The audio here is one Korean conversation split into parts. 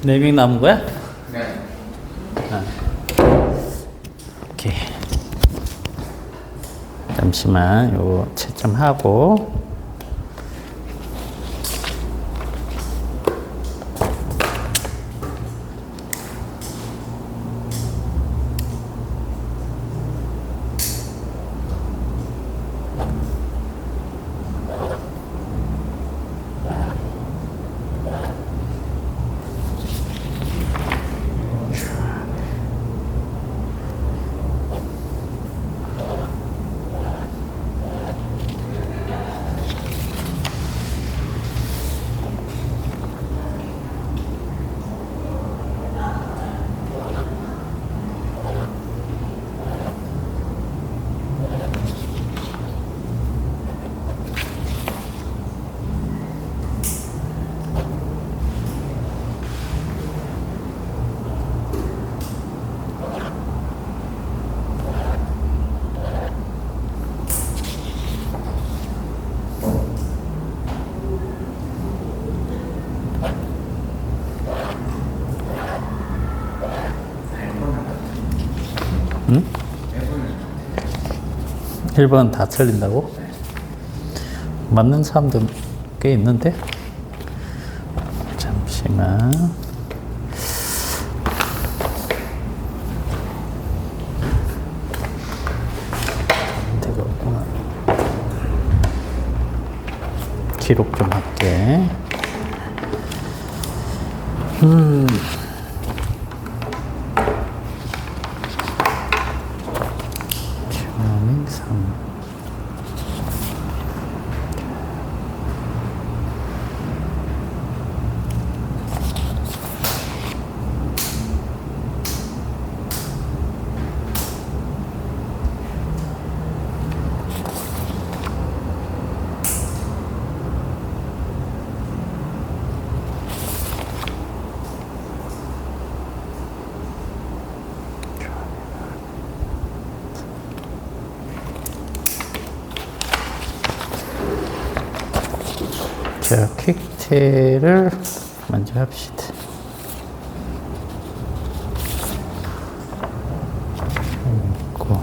4명 남은 거야? 네. 아. 오케이. 잠시만, 요거 채점하고. 응? 1번 다 틀린다고? 맞는 사람도 꽤 있는데? 잠시만. 데가 없구나. 기록 좀 할게. 자, 퀵테를 먼저 합시다. 있고,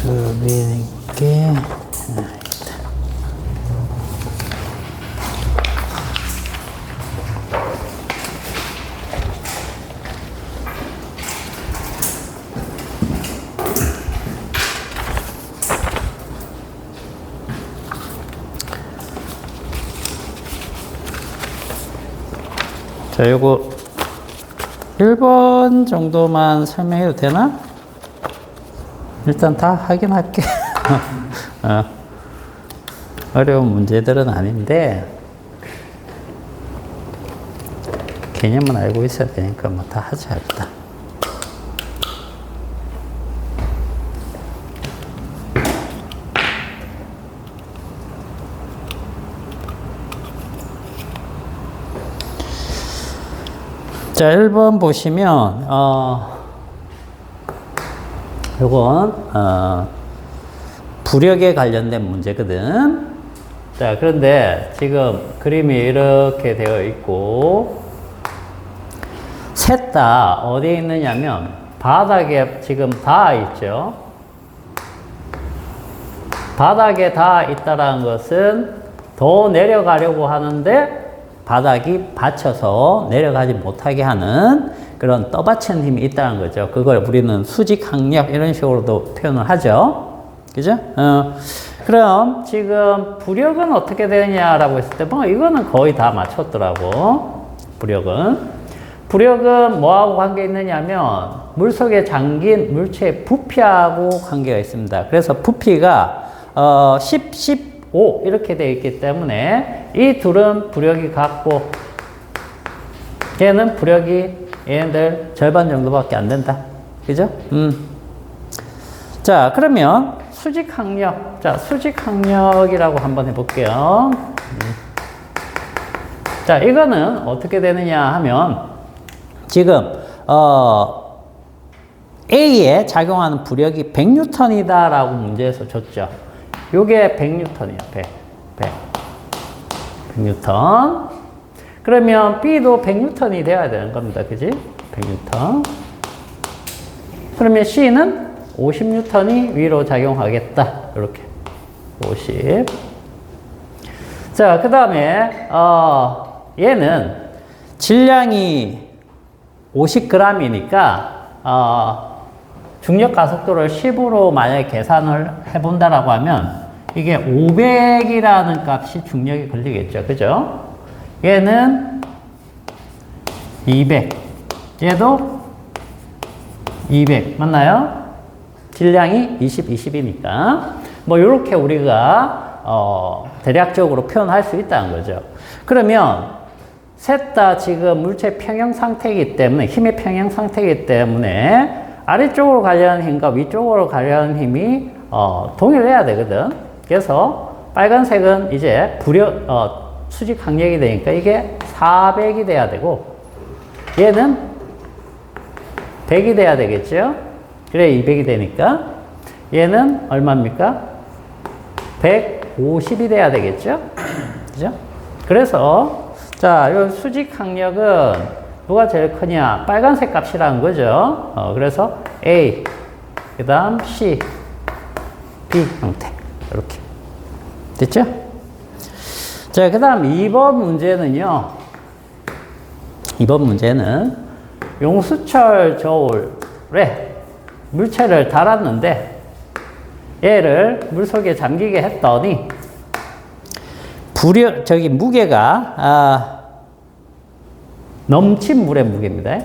수비님께 자, 요거 1번 정도만 설명해도 되나? 일단 다 확인할게. 어려운 문제들은 아닌데 개념은 알고 있어야 되니까 뭐 다 하자 일단. 자, 1번 보시면 요건 부력에 관련된 문제거든. 자, 그런데 지금 그림이 이렇게 되어 있고 셋 다 어디에 있느냐면 바닥에 지금 닿아 있죠. 바닥에 닿아 있다는 것은 더 내려가려고 하는데 바닥이 받쳐서 내려가지 못하게 하는 그런 떠받치는 힘이 있다는 거죠. 그걸 우리는 수직항력 이런 식으로도 표현을 하죠. 그죠? 그럼 지금 부력은 어떻게 되느냐라고 했을 때 뭐 이거는 거의 다 맞췄더라고. 부력은 뭐하고 관계 있느냐면 물속에 잠긴 물체의 부피하고 관계가 있습니다. 그래서 부피가 10, 15 이렇게 되어 있기 때문에 이 둘은 부력이 같고 얘는 부력이 얘네들 절반 정도밖에 안 된다. 그죠? 자, 그러면 수직 항력. 자, 수직 항력이라고 한번 해볼게요. 자, 이거는 어떻게 되느냐 하면, 지금, A에 작용하는 부력이 100N이다라고 문제에서 줬죠. 요게 100N이에요. 100N. 그러면 B도 100N이 돼야 되는 겁니다. 그지? 100N. 그러면 C는 50N이 위로 작용하겠다. 이렇게. 50. 자, 그 다음에, 얘는 질량이 50g이니까, 중력 가속도를 10으로 만약에 계산을 해본다라고 하면, 이게 500이라는 값이 중력이 걸리겠죠. 그죠? 얘는 200. 얘도 200. 맞나요? 질량이 20, 20이니까. 뭐, 요렇게 우리가, 대략적으로 표현할 수 있다는 거죠. 그러면, 셋 다 지금 물체 평형 상태이기 때문에, 힘의 평형 상태이기 때문에, 아래쪽으로 가려는 힘과 위쪽으로 가려는 힘이, 동일해야 되거든. 그래서, 빨간색은 이제 수직 항력이 되니까 이게 400이 돼야 되고, 얘는 100이 돼야 되겠죠? 그래, 200이 되니까. 얘는 얼마입니까? 150이 돼야 되겠죠? 그죠? 그래서, 자, 이 수직 항력은 누가 제일 크냐? 빨간색 값이라는 거죠. 그래서 A, 그 다음 C, B 형태. 이렇게. 됐죠? 자, 그 다음 2번 문제는요. 2번 문제는 용수철 저울에 물체를 달았는데 얘를 물속에 잠기게 했더니 무게가 넘친 물의 무게입니다.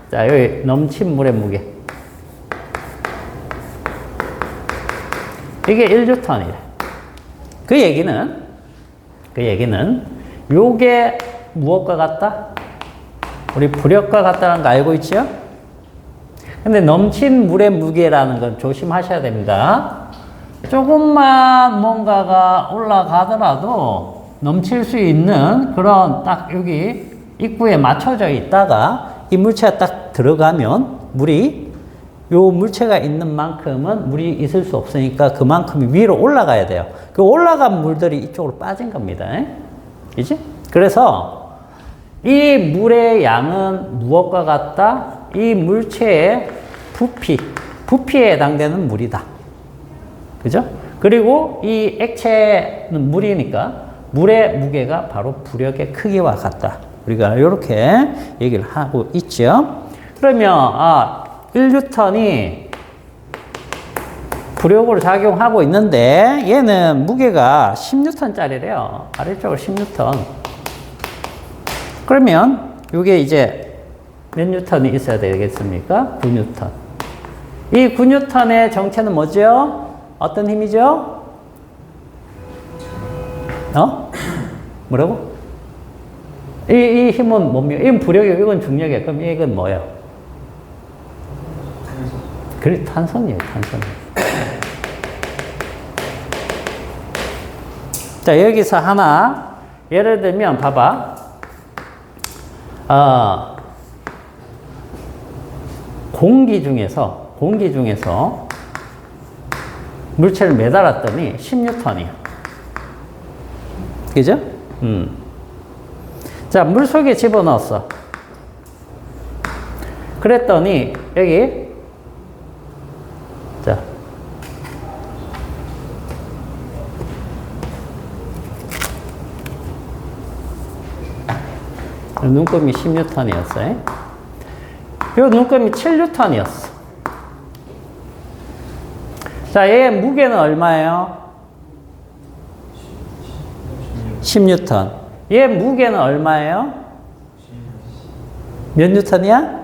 자, 여기 넘친 물의 무게. 이게 1N이래. 그 얘기는 요게 무엇과 같다? 우리 부력과 같다는 거 알고 있죠? 근데 넘친 물의 무게라는 건 조심하셔야 됩니다. 조금만 뭔가가 올라가더라도 넘칠 수 있는 그런 딱 여기 입구에 맞춰져 있다가 이 물체가 딱 들어가면 물이 요 물체가 있는 만큼은 물이 있을 수 없으니까 그만큼이 위로 올라가야 돼요. 그 올라간 물들이 이쪽으로 빠진 겁니다. 그지? 그래서 이 물의 양은 무엇과 같다? 이 물체의 부피에 해당되는 물이다. 그죠? 그리고 이 액체는 물이니까 물의 무게가 바로 부력의 크기와 같다. 우리가 이렇게 얘기를 하고 있죠. 그러면 1N이 부력으로 작용하고 있는데 얘는 무게가 10N짜리래요. 아래쪽으로 10N. 그러면 이게 이제 몇 N이 있어야 되겠습니까? 9N. 이 9N의 정체는 뭐죠? 어떤 힘이죠? 뭐라고? 이 힘은 뭡니까? 이건 부력이고 이건 중력이에요. 그럼 이건 뭐예요? 그래, 탄성이에요, 탄성. 자, 여기서 하나, 예를 들면, 봐봐. 공기 중에서 물체를 매달았더니 10N이야. 그죠? 자, 물 속에 집어넣었어. 그랬더니, 여기, 자. 눈금이 10N이었어요. 이 눈금이 7N이었어. 자, 얘 무게는 얼마예요? 10N. 얘 무게는 얼마예요? 몇 N이야?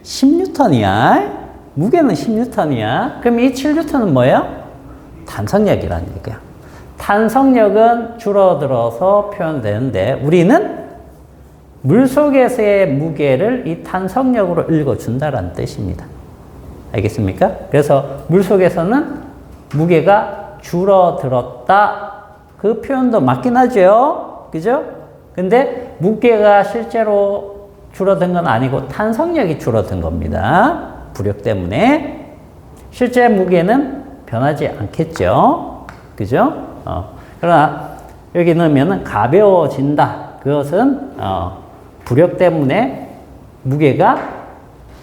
10N이야. 무게는 10N이야. 그럼 이 7N은 뭐예요? 탄성력이라는 얘기야. 탄성력은 줄어들어서 표현되는데 우리는 물속에서의 무게를 이 탄성력으로 읽어준다라는 뜻입니다. 알겠습니까? 그래서 물속에서는 무게가 줄어들었다. 그 표현도 맞긴 하죠. 그죠? 근데 무게가 실제로 줄어든 건 아니고 탄성력이 줄어든 겁니다. 부력 때문에. 실제 무게는 변하지 않겠죠. 그죠? 그러나 여기 넣으면 가벼워진다. 그것은 부력 때문에 무게가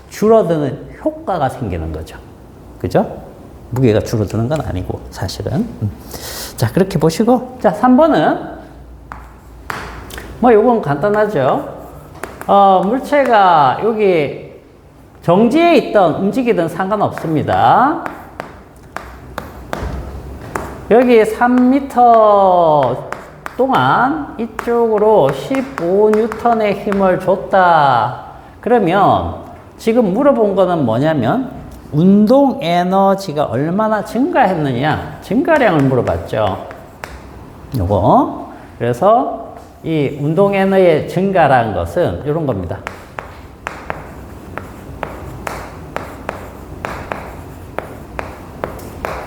줄어드는 효과가 생기는 거죠. 그죠? 무게가 줄어드는 건 아니고 사실은. 자, 그렇게 보시고. 자, 3번은 뭐 요건 간단하죠. 물체가 여기 정지해 있던 움직이든 상관없습니다. 여기 3m 동안 이쪽으로 15N의 힘을 줬다. 그러면 지금 물어본 거는 뭐냐면 운동 에너지가 얼마나 증가했느냐, 증가량을 물어봤죠. 요거. 그래서 이 운동 에너지의 증가라는 것은 이런 겁니다.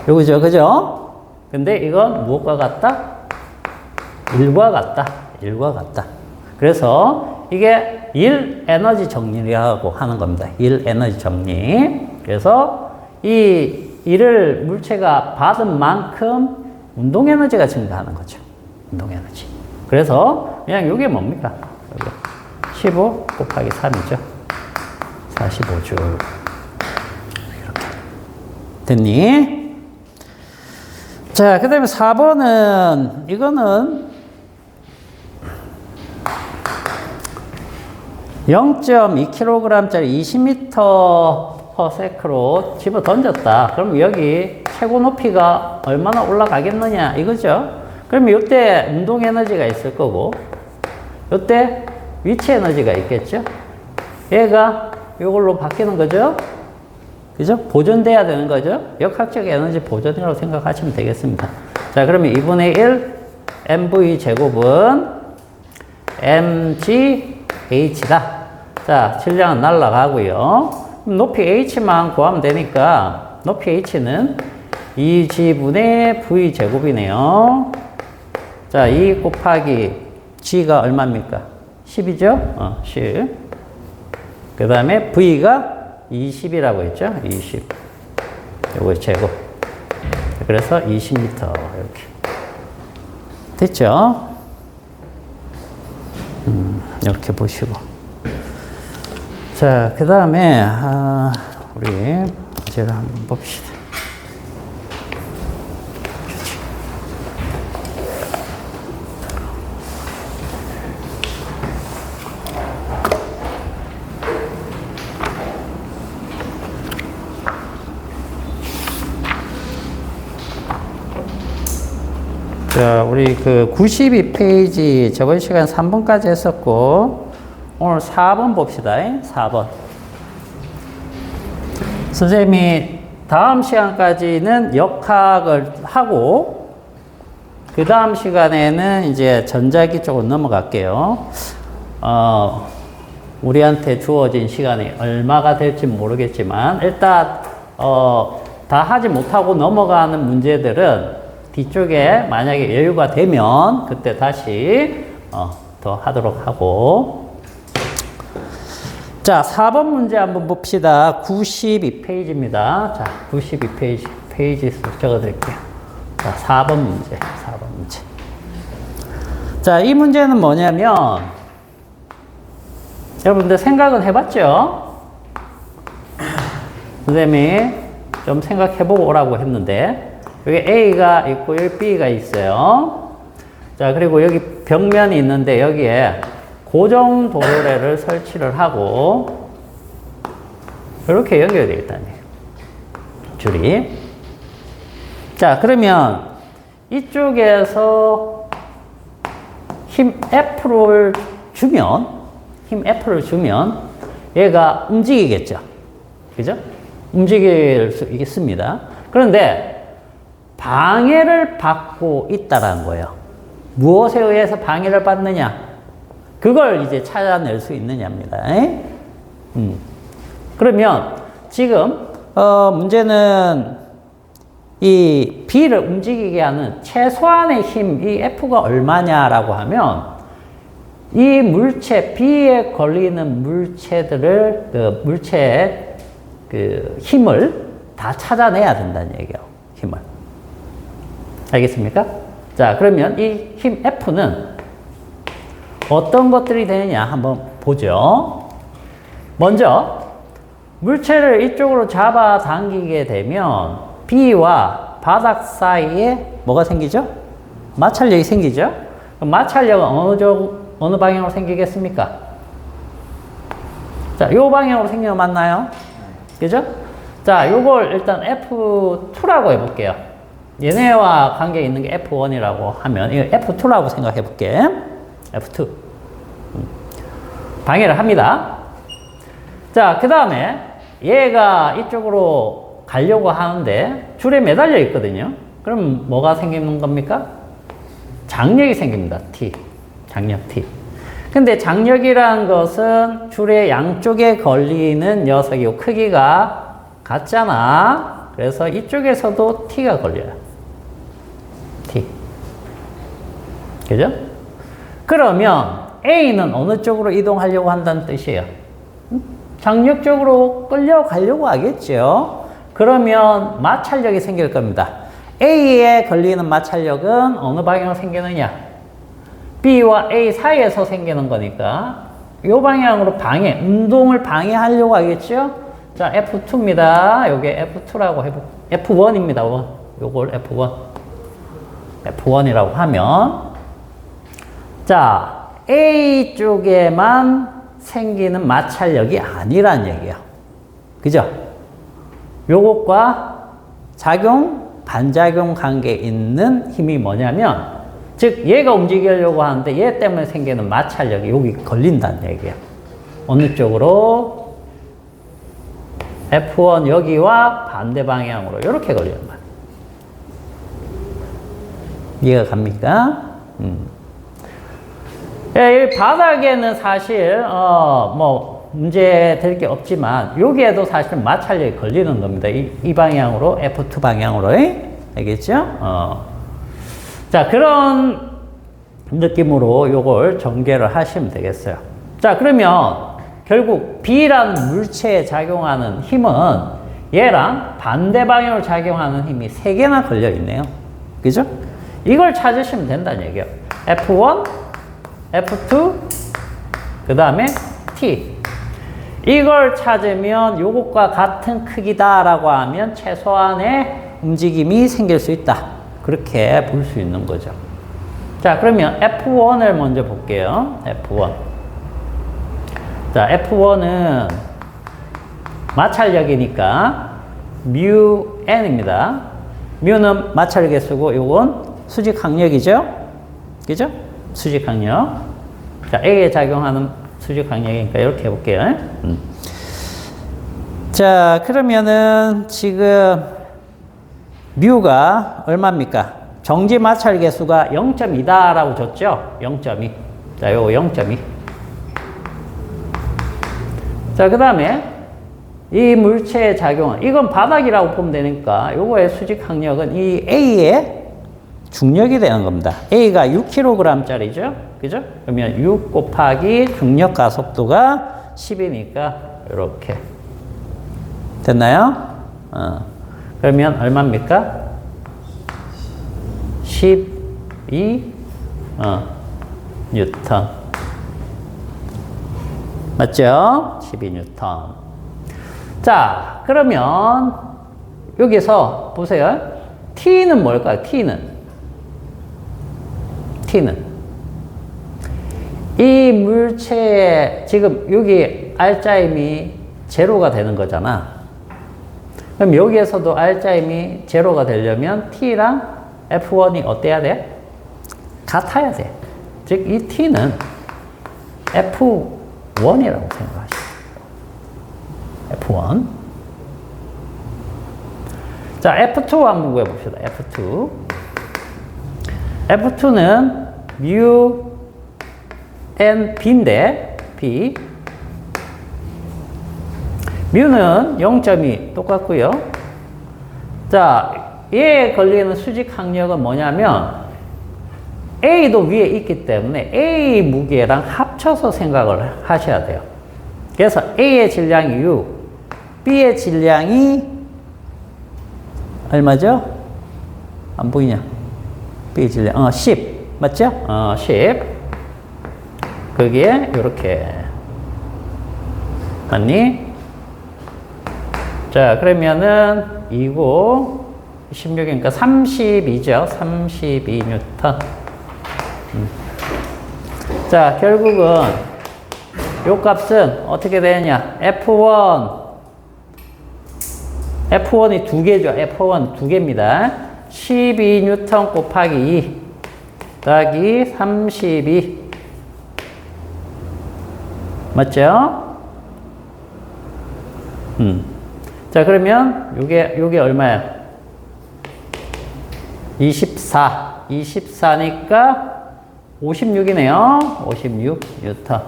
요거죠, 그죠? 근데 이건 무엇과 같다? 1과 같다. 1과 같다. 그래서 이게 1 에너지 정리라고 하는 겁니다. 1 에너지 정리. 그래서 이 1을 물체가 받은 만큼 운동 에너지가 증가하는 거죠. 운동 에너지. 그래서 그냥 이게 뭡니까? 15 곱하기 3이죠. 45줄. 이렇게. 됐니? 자, 그 다음에 4번은, 이거는 0.2kg짜리 20m/s로 집어 던졌다. 그럼 여기 최고 높이가 얼마나 올라가겠느냐, 이거죠. 그러면 이때 운동 에너지가 있을 거고, 이때 위치 에너지가 있겠죠. 얘가 이걸로 바뀌는 거죠. 그죠? 보존돼야 되는 거죠. 역학적 에너지 보존이라고 생각하시면 되겠습니다. 자, 그러면 2분의 1 mv 제곱은 mgh다. 자, 질량은 날라가고요. 높이 h만 구하면 되니까 높이 h는 2g분의 v 제곱이네요. 자, 2 곱하기 g가 얼마입니까? 10이죠? 10. 그 다음에 v가 20이라고 했죠? 20. 요거 제곱. 그래서 20m. 이렇게. 됐죠? 이렇게 보시고. 자, 그 다음에, 우리 문제를 한번 봅시다. 자, 우리 그 92페이지 저번 시간 3번까지 했었고, 오늘 4번 봅시다. 4번. 선생님이 다음 시간까지는 역학을 하고, 그 다음 시간에는 이제 전자기 쪽으로 넘어갈게요. 우리한테 주어진 시간이 얼마가 될지 모르겠지만, 일단, 다 하지 못하고 넘어가는 문제들은 뒤쪽에 만약에 여유가 되면 그때 다시 더 하도록 하고. 자, 4번 문제 한번 봅시다. 92페이지입니다. 자, 92페이지 페이지 수 적어드릴게요. 자, 4번 문제. 4번 문제. 자, 이 문제는 뭐냐면 여러분들 생각은 해봤죠? 선생님이 좀 생각해보고 오라고 했는데 여기 A가 있고 여기 B가 있어요. 자, 그리고 여기 벽면이 있는데 여기에 고정 도로래를 설치를 하고 이렇게 연결되어 있다는 얘기예요. 줄이. 자, 그러면 이쪽에서 힘 F를 주면 얘가 움직이겠죠. 그죠? 움직일 수 있습니다. 그런데 방해를 받고 있다라는 거예요. 무엇에 의해서 방해를 받느냐? 그걸 이제 찾아낼 수 있느냐입니다. 그러면 지금 문제는 이 B를 움직이게 하는 최소한의 힘, 이 F가 얼마냐라고 하면 이 물체, B에 걸리는 물체들을, 물체의 힘을 다 찾아내야 된다는 얘기예요. 힘을. 알겠습니까? 자, 그러면 이 힘 F는 어떤 것들이 되느냐 한번 보죠. 먼저, 물체를 이쪽으로 잡아 당기게 되면 B와 바닥 사이에 뭐가 생기죠? 마찰력이 생기죠? 그럼 마찰력은 어느 방향으로 생기겠습니까? 자, 요 방향으로 생기는 거 맞나요? 그죠? 자, 요걸 일단 F2라고 해볼게요. 얘네와 관계 있는 게 F1이라고 하면, 이거 F2라고 생각해 볼게. F2. 방해를 합니다. 자, 그 다음에 얘가 이쪽으로 가려고 하는데 줄에 매달려 있거든요. 그럼 뭐가 생기는 겁니까? 장력이 생깁니다. T. 장력 T. 근데 장력이란 것은 줄의 양쪽에 걸리는 녀석이고 크기가 같잖아. 그래서 이쪽에서도 T가 걸려요. T. 그죠? 그러면 A는 어느 쪽으로 이동하려고 한다는 뜻이에요? 장력 쪽으로 끌려가려고 하겠죠. 그러면 마찰력이 생길 겁니다. A에 걸리는 마찰력은 어느 방향으로 생기느냐? B와 A 사이에서 생기는 거니까 이 방향으로 운동을 방해하려고 하겠죠? 자, F2입니다. 요게 F2라고 F1입니다. 요걸 F1. F1이라고 하면 자, A 쪽에만 생기는 마찰력이 아니란 얘기예요. 그죠? 요것과 반작용 관계에 있는 힘이 뭐냐면 즉 얘가 움직이려고 하는데 얘 때문에 생기는 마찰력이 여기 걸린다는 얘기예요. 어느 쪽으로? F1 여기와 반대 방향으로 이렇게 걸리는 거예요. 이해가 갑니까? 이 바닥에는 사실 문제 될 게 없지만 여기에도 사실 마찰력이 걸리는 겁니다. 이 방향으로 F2 방향으로 알겠죠? 자, 그런 느낌으로 요걸 전개를 하시면 되겠어요. 자, 그러면 결국 B라는 물체에 작용하는 힘은 얘랑 반대 방향으로 작용하는 힘이 3개나 걸려 있네요. 그죠? 이걸 찾으시면 된다는 얘기예요. F1, F2, 그 다음에 T. 이걸 찾으면 요것과 같은 크기다라고 하면 최소한의 움직임이 생길 수 있다. 그렇게 볼 수 있는 거죠. 자, 그러면 F1을 먼저 볼게요. F1. 자, F1은 마찰력이니까 μn입니다. μ는 마찰력에 쓰고 요건 수직 항력이죠. 그죠? 수직 항력. 자, A에 작용하는 수직 항력이니까 이렇게 해볼게요. 자, 그러면은 지금 μ가 얼마입니까? 정지 마찰 계수가 0.2다라고 줬죠? 0.2. 자, 요거 0.2. 자, 그 다음에 이 물체의 작용은 이건 바닥이라고 보면 되니까 요거의 수직 항력은 이 A의 중력이 되는 겁니다. A가 6kg짜리죠? 그죠? 그러면 6 곱하기 중력 가속도가 10이니까 이렇게 됐나요? 그러면 얼마입니까? 12 뉴턴. 맞죠? 12 뉴턴. 자, 그러면 여기서 보세요. T는 뭘까요? T는 이 물체의 지금 여기 R자임이 제로가 되는 거잖아. 그럼 여기에서도 R자임이 제로가 되려면 T랑 F1이 어때야 돼? 같아야 돼. 즉, 이 T는 F1이라고 생각하시면 F1. 자, F2 한번 구해봅시다. F2. F2는 N, B인데, B. 뮤는 0.2 똑같고요. 자, 얘에 걸리는 수직 항력은 뭐냐면 A도 위에 있기 때문에 A 무게랑 합쳐서 생각을 하셔야 돼요. 그래서 A의 질량이 U, B의 질량이 얼마죠? 안 보이냐? B의 질량, 10. 맞죠? 10. 거기에 이렇게 맞니? 자, 그러면은 2고 16이니까 32죠. 32N. 자, 결국은 요 값은 어떻게 되느냐? F1이 두 개죠. F1 두 개입니다. 12N 곱하기 2 더하기 32. 맞죠? 자, 그러면 요게 얼마야? 24. 24니까 56이네요. 56 뉴턴.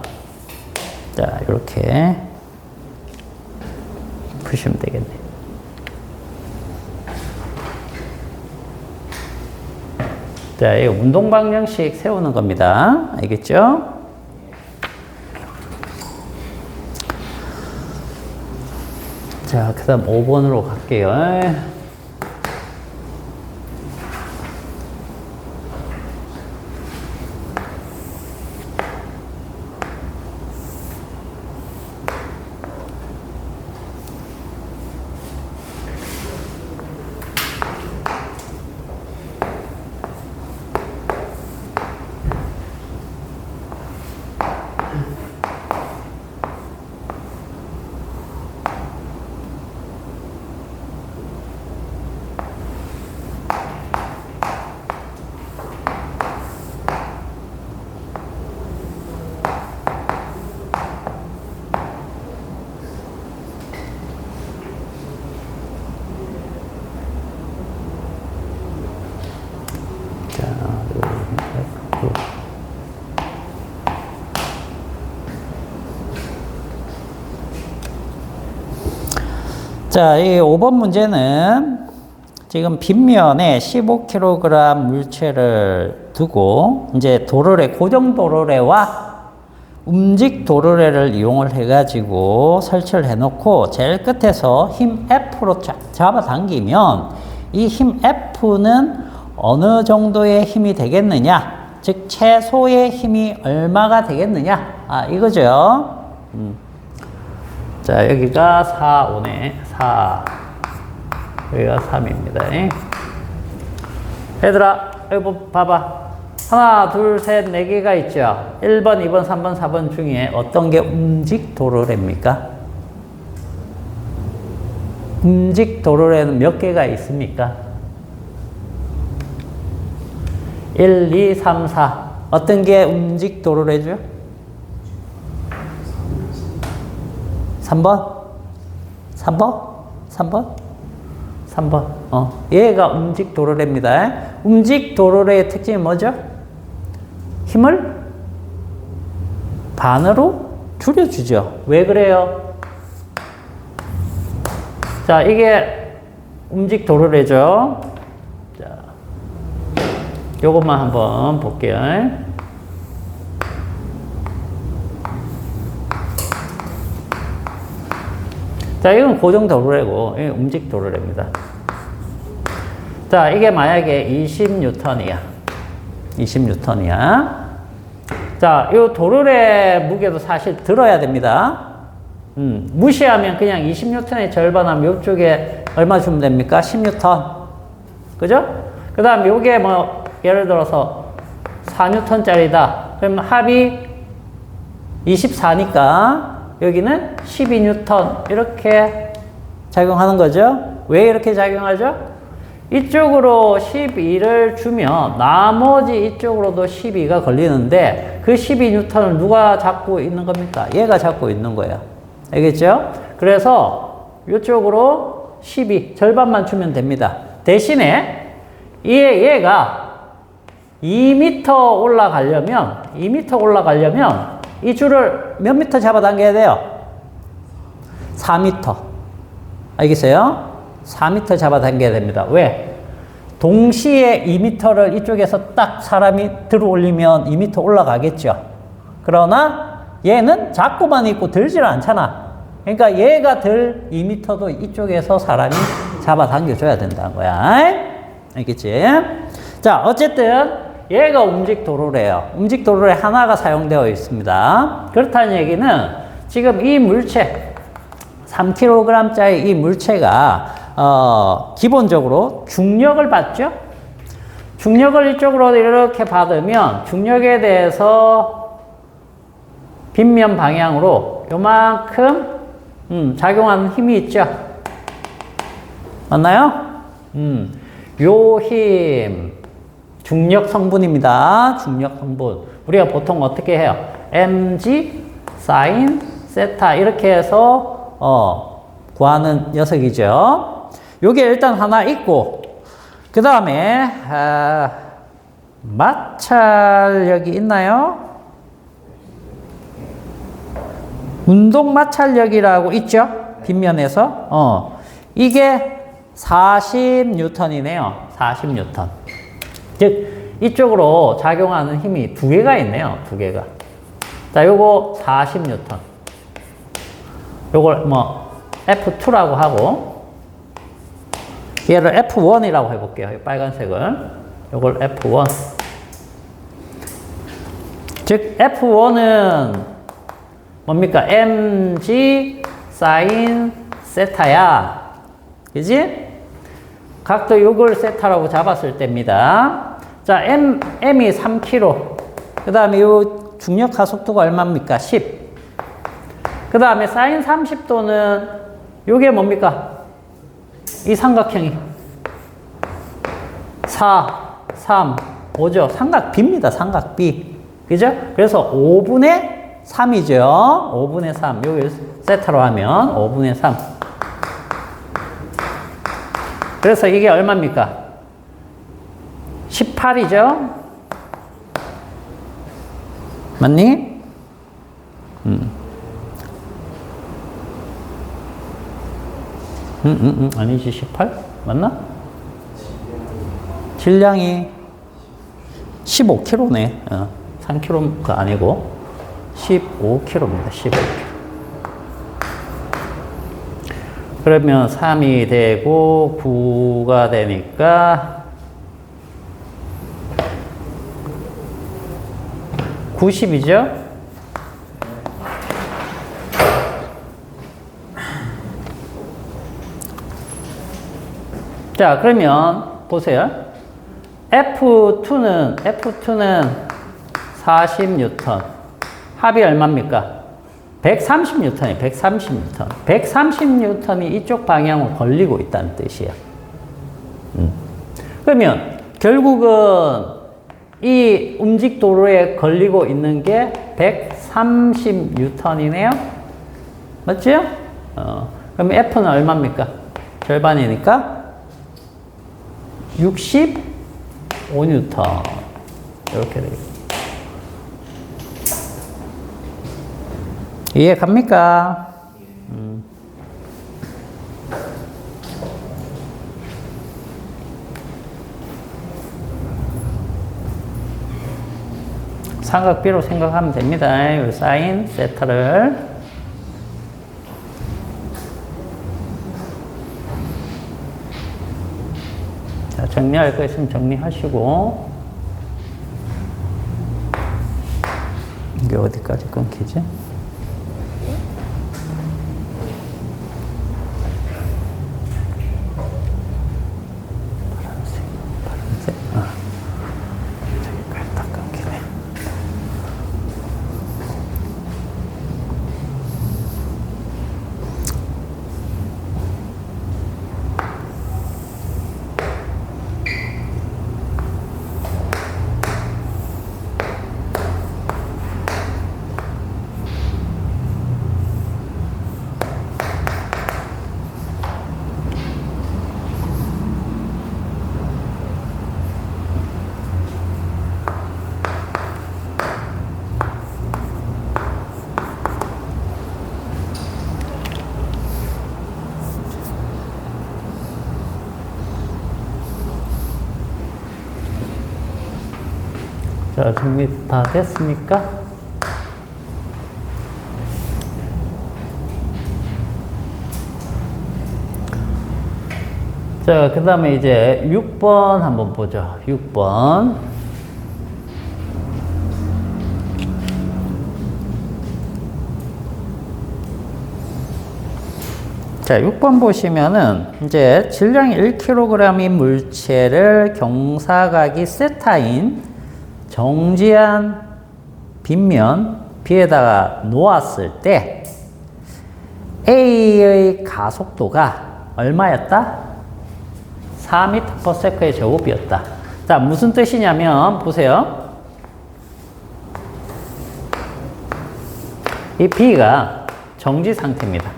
자, 이렇게 푸시면 되겠네. 자, 이거 운동 방정식 세우는 겁니다. 알겠죠? 자, 그 다음 5번으로 갈게요. 자, 이 5번 문제는 지금 빗면에 15kg 물체를 두고 이제 도르래, 고정 도르래와 움직 도르래를 이용을 해가지고 설치를 해놓고 제일 끝에서 힘 F로 쫙 잡아당기면 이 힘 F는 어느 정도의 힘이 되겠느냐? 즉, 최소의 힘이 얼마가 되겠느냐? 이거죠. 자, 여기가 4, 5네. 4. 여기가 3입니다. 얘들아, 여기 봐봐. 하나, 둘, 셋, 네 개가 있죠. 1번, 2번, 3번, 4번 중에 어떤 게 움직 도르래입니까? 움직 도르래는 몇 개가 있습니까? 1, 2, 3, 4. 어떤 게 움직 도르래죠? 3번? 3번? 3번? 3번. 얘가 움직 도르래입니다. 움직 도르래의 특징이 뭐죠? 힘을 반으로 줄여주죠. 왜 그래요? 자, 이게 움직 도르래죠. 자, 요것만 한번 볼게요. 자, 이건 고정 도르래고, 이건 움직 도르래입니다. 자, 이게 만약에 20N이야. 20N이야. 자, 이 도르래 무게도 사실 들어야 됩니다. 무시하면 그냥 20N의 절반하면 이쪽에 얼마 주면 됩니까? 10N. 그죠? 그 다음 요게 뭐, 예를 들어서 4N짜리다. 그러면 합이 24니까 여기는 12N 이렇게 작용하는 거죠. 왜 이렇게 작용하죠? 이쪽으로 12를 주면 나머지 이쪽으로도 12가 걸리는데 그 12N을 누가 잡고 있는 겁니까? 얘가 잡고 있는 거예요. 알겠죠? 그래서 이쪽으로 12 절반만 주면 됩니다. 대신에 얘가 2m 올라가려면 이 줄을 몇 미터 잡아당겨야 돼요? 4m. 알겠어요? 4m 잡아당겨야 됩니다. 왜? 동시에 2m를 이쪽에서 딱 사람이 들어 올리면 2m 올라가겠죠. 그러나 얘는 잡고만 있고 들질 않잖아. 그러니까 얘가 들 2m도 이쪽에서 사람이 잡아당겨줘야 된다는 거야. 알겠지? 자, 어쨌든 얘가 움직도로래요. 움직도로에 하나가 사용되어 있습니다. 그렇다는 얘기는 지금 이 물체 3kg짜리 이 물체가 기본적으로 중력을 받죠? 중력을 이쪽으로 이렇게 받으면 중력에 대해서 빗면 방향으로 요만큼 작용하는 힘이 있죠? 맞나요? 요 힘 중력 성분입니다. 중력 성분. 우리가 보통 어떻게 해요? mg sin 세타 이렇게 해서 구하는 녀석이죠. 요게 일단 하나 있고, 그 다음에 마찰력이 있나요? 운동 마찰력이라고 있죠? 빗면에서. 이게 40N이네요. 40N. 즉 이쪽으로 작용하는 힘이 두 개가 있네요. 두 개가. 자, 요거 40N. 요걸 뭐 F2라고 하고, 얘를 F1이라고 해볼게요. 이 빨간색을. 요걸 F1. 즉 F1은 뭡니까? mg sin 세타야. 그지? 각도 6을 세타라고 잡았을 때입니다. 자, m이 3kg. 그 다음에 요 중력 가속도가 얼마입니까? 10. 그 다음에 sin 30도는 요게 뭡니까? 이 삼각형이 4, 3, 5죠. 삼각비입니다. 삼각비. 그죠? 그래서 5분의 3이죠. 5분의 3. 여기 세타로 하면 5분의 3. 그래서 이게 얼마입니까? 18이죠? 맞니? 아니지, 18? 맞나? 질량이 15kg네. 3kg가 아니고 15kg입니다. 15kg. 그러면 3이 되고 9가 되니까 90이죠? 자, 그러면 보세요. F2는 40N. 합이 얼마입니까? 130N이에요. 130N. 130N이 이쪽 방향으로 걸리고 있다는 뜻이에요. 그러면 결국은 이 움직도로에 걸리고 있는 게 130N이네요. 맞죠? 그럼 F는 얼마입니까? 절반이니까 65N. 이렇게 되겠습니다. 이해 갑니까? 삼각비로 생각하면 됩니다. 이 사인 세타를. 자, 정리할 거 있으면 정리하시고. 이게 어디까지 끊기지? 파란색. 저기까지 다 끊기네. 자, 정리 다 됐습니까? 자, 그 다음에 이제 6번 한번 보죠. 6번. 자, 6번 보시면은 이제 질량이 1kg인 물체를 경사각이 세타인 정지한 빗면 B에다가 놓았을 때 A의 가속도가 얼마였다? 4m/s의 제곱이었다. 자, 무슨 뜻이냐면 보세요. 이 B가 정지 상태입니다.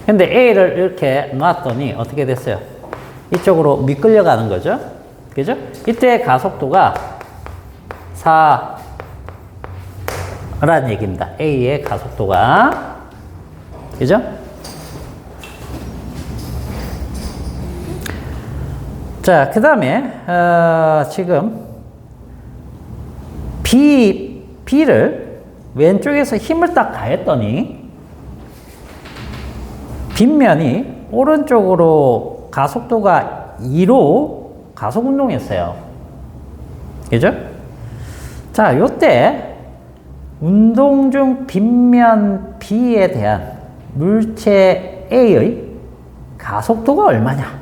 근데 A를 이렇게 놨더니 어떻게 됐어요? 이쪽으로 미끌려가는 거죠. 그죠? 이때 가속도가 4라는 얘기입니다. A의 가속도가. 그죠? 자, 그 다음에, 지금 B를 왼쪽에서 힘을 딱 가했더니 빗면이 오른쪽으로 가속도가 2로 가속 운동했어요. 그죠? 자, 요때 운동 중 빗면 B에 대한 물체 A의 가속도가 얼마냐?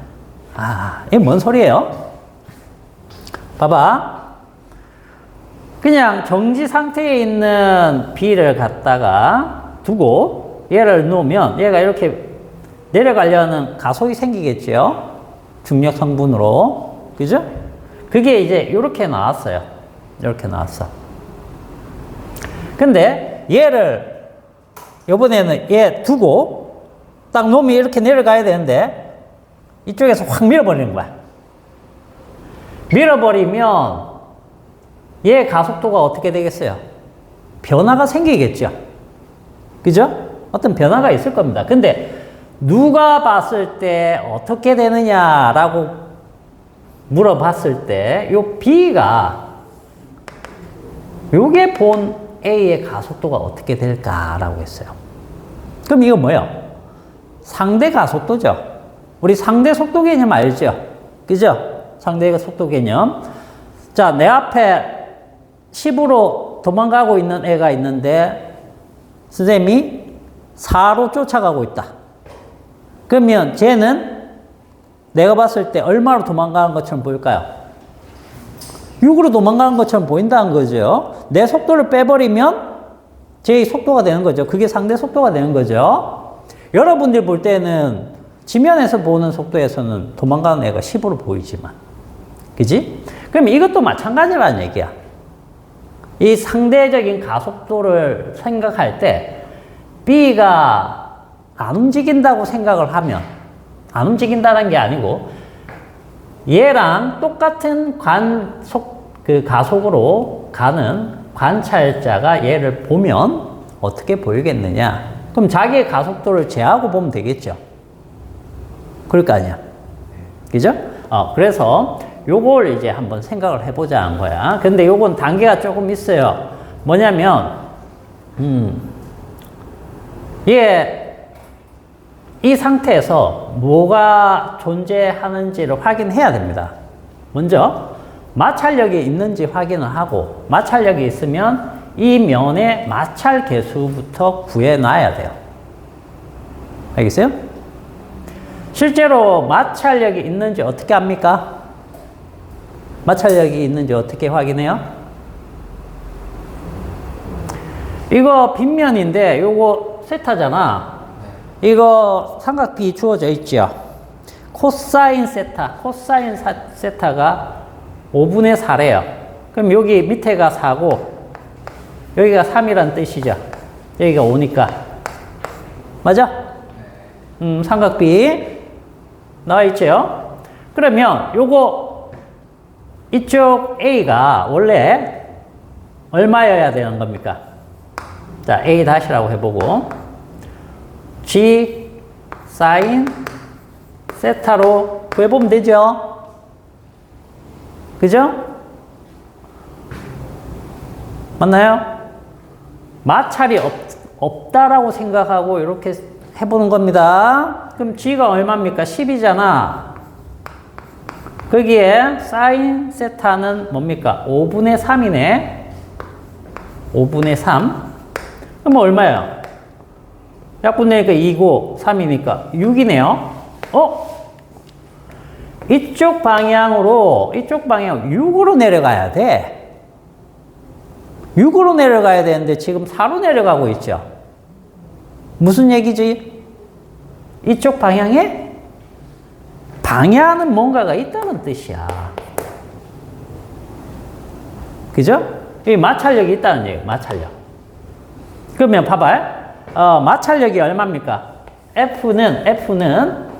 아, 이게 뭔 소리예요? 봐봐. 그냥 정지 상태에 있는 B를 갖다가 두고 얘를 놓으면 얘가 이렇게 내려가려는 가속이 생기겠죠? 중력 성분으로. 그죠? 그게 이제 이렇게 나왔어요. 이렇게 나왔어. 근데 얘를 이번에는 얘 두고 딱 놓으면 이렇게 내려가야 되는데 이쪽에서 확 밀어버리는 거야. 밀어버리면 얘 가속도가 어떻게 되겠어요? 변화가 생기겠죠? 그죠? 어떤 변화가 있을 겁니다. 근데 누가 봤을 때 어떻게 되느냐라고 물어봤을 때 요 B가 요게 본 A의 가속도가 어떻게 될까라고 했어요. 그럼 이거 뭐예요? 상대 가속도죠. 우리 상대 속도 개념 알죠? 그죠? 상대 속도 개념. 자, 내 앞에 10으로 도망가고 있는 애가 있는데 선생님이 4로 쫓아가고 있다. 그러면 쟤는 내가 봤을 때 얼마로 도망가는 것처럼 보일까요? 6으로 도망가는 것처럼 보인다는 거죠. 내 속도를 빼버리면 제 속도가 되는 거죠. 그게 상대 속도가 되는 거죠. 여러분들 볼 때는 지면에서 보는 속도에서는 도망가는 애가 10으로 보이지만, 그지? 그럼 이것도 마찬가지라는 얘기야. 이 상대적인 가속도를 생각할 때 B가 안 움직인다고 생각을 하면, 안 움직인다는 게 아니고 얘랑 똑같은 가속으로 가는 관찰자가 얘를 보면 어떻게 보이겠느냐? 그럼 자기의 가속도를 제하고 보면 되겠죠. 그럴 거 아니야. 그죠? 그래서 요걸 이제 한번 생각을 해보자는 거야. 근데 요건 단계가 조금 있어요. 뭐냐면, 이 상태에서 뭐가 존재하는지를 확인해야 됩니다. 먼저, 마찰력이 있는지 확인을 하고, 마찰력이 있으면 이 면의 마찰 계수부터 구해놔야 돼요. 알겠어요? 실제로 마찰력이 있는지 어떻게 합니까? 마찰력이 있는지 어떻게 확인해요? 이거 빗면인데 요거 세타잖아. 이거 삼각비 주어져 있죠. 코사인 세타가 5분의 4래요. 그럼 여기 밑에가 4고 여기가 3이라는 뜻이죠. 여기가 5니까. 맞아? 삼각비 나와 있죠. 그러면 요거 이쪽 A가 원래 얼마여야 되는 겁니까? 자, A 다시라고 해보고 G 사인 세타로 구해보면 되죠. 그죠? 맞나요? 마찰이 없다라고 생각하고 이렇게 해보는 겁니다. 그럼 G가 얼마입니까? 10이잖아. 거기에 사인 세타는 뭡니까? 5분의 3이네. 5분의 3. 그럼 얼마예요? 약분되니까 2고 3이니까 6이네요. 이쪽 방향 6으로 내려가야 돼. 6으로 내려가야 되는데 지금 4로 내려가고 있죠. 무슨 얘기지? 이쪽 방향에 방해하는 뭔가가 있다는 뜻이야. 그죠? 이 마찰력이 있다는 얘기예요. 마찰력. 그러면 봐봐요. 마찰력이 얼마입니까? F는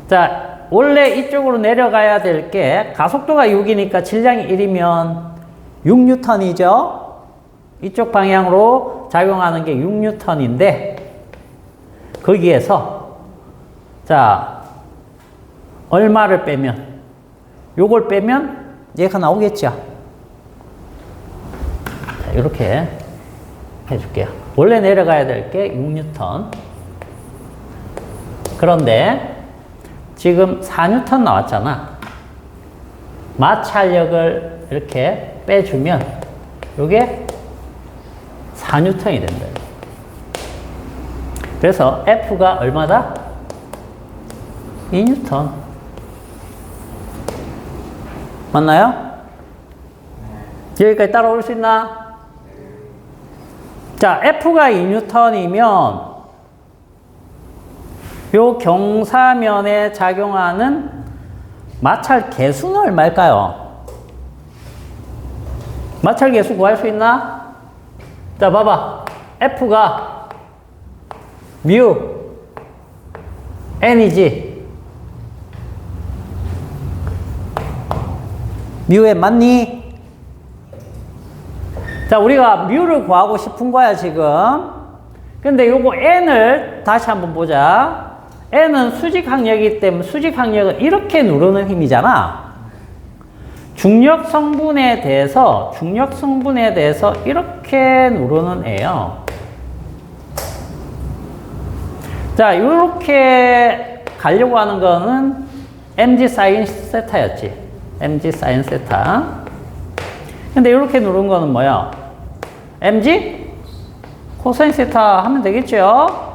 자, 원래 이쪽으로 내려가야 될 게 가속도가 6이니까 질량이 1이면 6N이죠? 이쪽 방향으로 작용하는 게 6N인데 거기에서 자, 얼마를 빼면 요걸 빼면 얘가 나오겠죠? 자, 이렇게 해줄게요. 원래 내려가야 될 게 6N. 그런데 지금 4N 나왔잖아. 마찰력을 이렇게 빼주면 이게 4N이 된다. 그래서 F가 얼마다? 2N. 맞나요? 여기까지 따라올 수 있나? 자, F가 2N이면 요 경사면에 작용하는 마찰 계수는 얼마일까요? 마찰 계수 구할 수 있나? 자, 봐봐. F가 뮤 N이지. 뮤에 맞니? 자, 우리가 뮤를 구하고 싶은 거야, 지금. 근데 요거 N을 다시 한번 보자. N은 수직항력이기 때문에 수직항력은 이렇게 누르는 힘이잖아. 중력 성분에 대해서 이렇게 누르는 애요. 자, 요렇게 가려고 하는 거는 mg sin 세타였지. mg sin 세타. 근데 이렇게 누른 거는 뭐야? mg 코사인 세타 하면 되겠죠?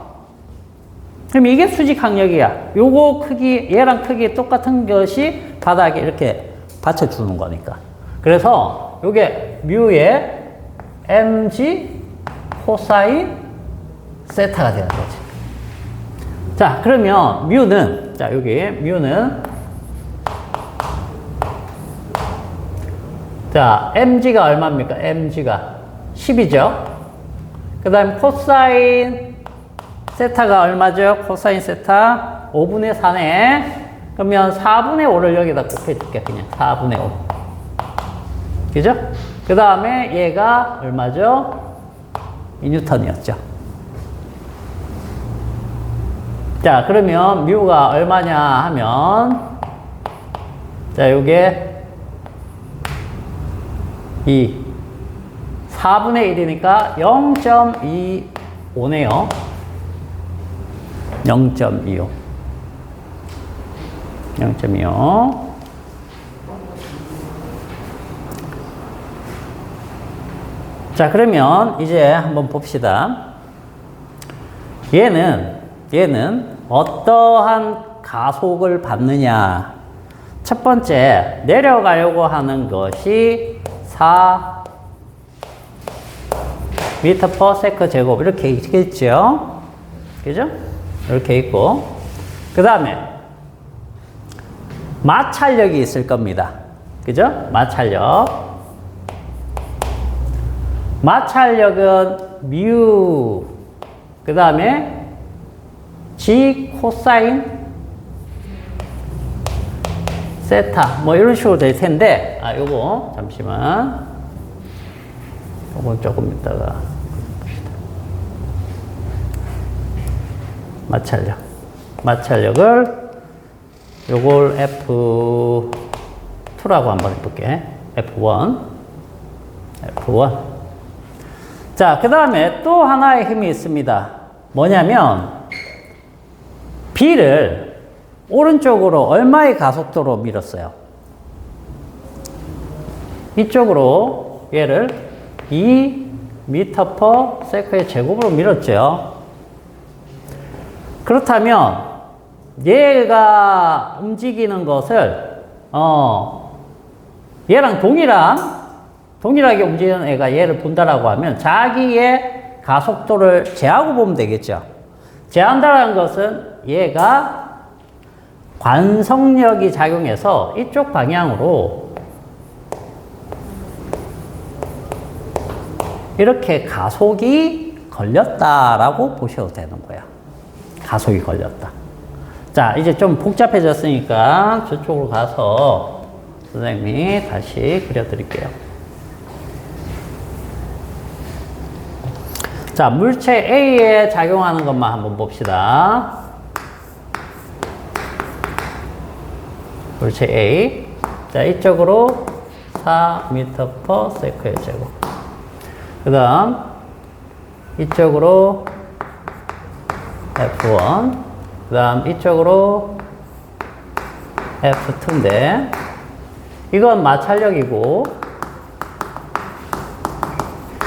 그럼 이게 수직항력이야. 요거 크기, 얘랑 크기 똑같은 것이 바닥에 이렇게 받쳐주는 거니까. 그래서 요게 뮤의 mg 코사인 세타가 되는 거지. 자, 그러면 뮤는, 자, 여기 뮤는, 자, mg가 얼마입니까? mg가 10이죠? 그 다음 코사인 세타가 얼마죠? 코사인 세타 5분의 4네. 그러면 4분의 5를 여기다 곱해줄게. 그냥 4분의 5. 그죠? 그 다음에 얘가 얼마죠? 2N이었죠. 자, 그러면 뮤가 얼마냐 하면, 자, 요게 4분의 1이니까 0.25네요. 0.25. 0.25. 자, 그러면 이제 한번 봅시다. 얘는 어떠한 가속을 받느냐. 첫 번째, 내려가려고 하는 것이 4 미터 퍼 세컨 제곱 이렇게 있겠죠? 그죠? 이렇게 있고, 그 다음에 마찰력이 있을 겁니다. 그죠? 마찰력은 뮤, 그 다음에 G 코사인 세타 뭐 이런 식으로 될 텐데, 요거 잠시만, 요건 조금 이따가 봅시다. 마찰력을 요걸 F2라고 한번 해볼게. F1. F1. 자, 그 다음에 또 하나의 힘이 있습니다. 뭐냐면 B를 오른쪽으로 얼마의 가속도로 밀었어요? 이쪽으로 얘를 2m/s의 제곱으로 밀었죠. 그렇다면 얘가 움직이는 것을 얘랑 동일하게 움직이는 애가 얘를 본다라고 하면 자기의 가속도를 제하고 보면 되겠죠. 제한다라는 것은 얘가 관성력이 작용해서 이쪽 방향으로 이렇게 가속이 걸렸다라고 보셔도 되는 거야. 가속이 걸렸다. 자, 이제 좀 복잡해졌으니까 저쪽으로 가서 선생님이 다시 그려드릴게요. 자, 물체 A에 작용하는 것만 한번 봅시다. 물체 A. 자, 이쪽으로 4m/s의 제곱. 그 다음, 이쪽으로 F1. 그 다음, 이쪽으로 F2인데, 이건 마찰력이고,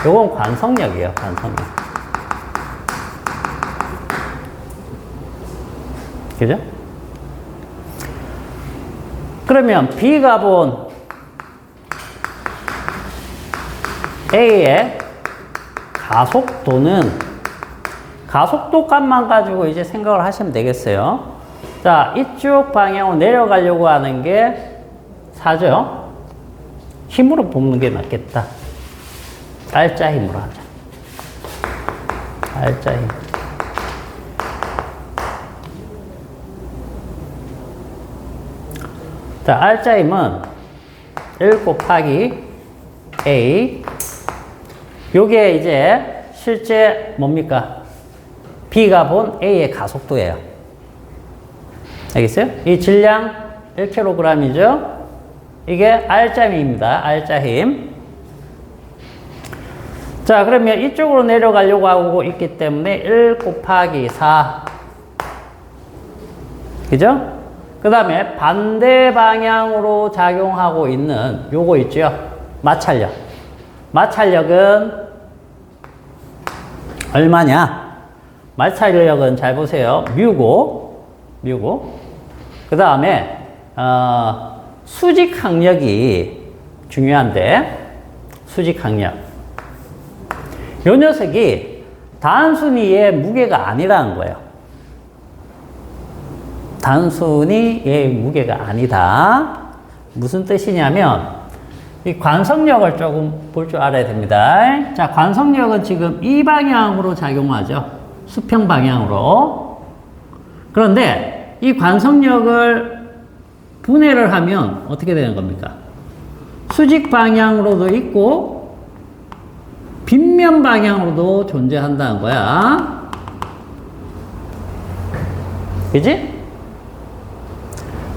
요건 관성력이에요, 관성력. 그죠? 그러면 B가 본 A의 가속도는 가속도 값만 가지고 이제 생각을 하시면 되겠어요. 자, 이쪽 방향으로 내려가려고 하는 게 4죠? 힘으로 뽑는 게 낫겠다. 알짜 힘으로 하자. 알짜 힘. 자, 알짜 힘은 1 곱하기 A. 요게 이제 실제 뭡니까? B가 본 A의 가속도예요. 알겠어요? 이 질량 1kg이죠? 이게 알짜 힘입니다. 알짜 힘. 자, 그러면 이쪽으로 내려가려고 하고 있기 때문에 1 곱하기 4. 그죠? 그 다음에 반대 방향으로 작용하고 있는 요거 있죠? 마찰력. 마찰력은 얼마냐? 마찰력은 잘 보세요. 뮤고. 그 다음에 수직 항력이 중요한데, 수직 항력. 요 녀석이 단순히 얘 무게가 아니라는 거예요. 단순히 얘 무게가 아니다. 무슨 뜻이냐면 이 관성력을 조금 볼 줄 알아야 됩니다. 자, 관성력은 지금 이 방향으로 작용하죠. 수평 방향으로. 그런데 이 관성력을 분해를 하면 어떻게 되는 겁니까? 수직 방향으로도 있고 빗면 방향으로도 존재한다는 거야. 그지?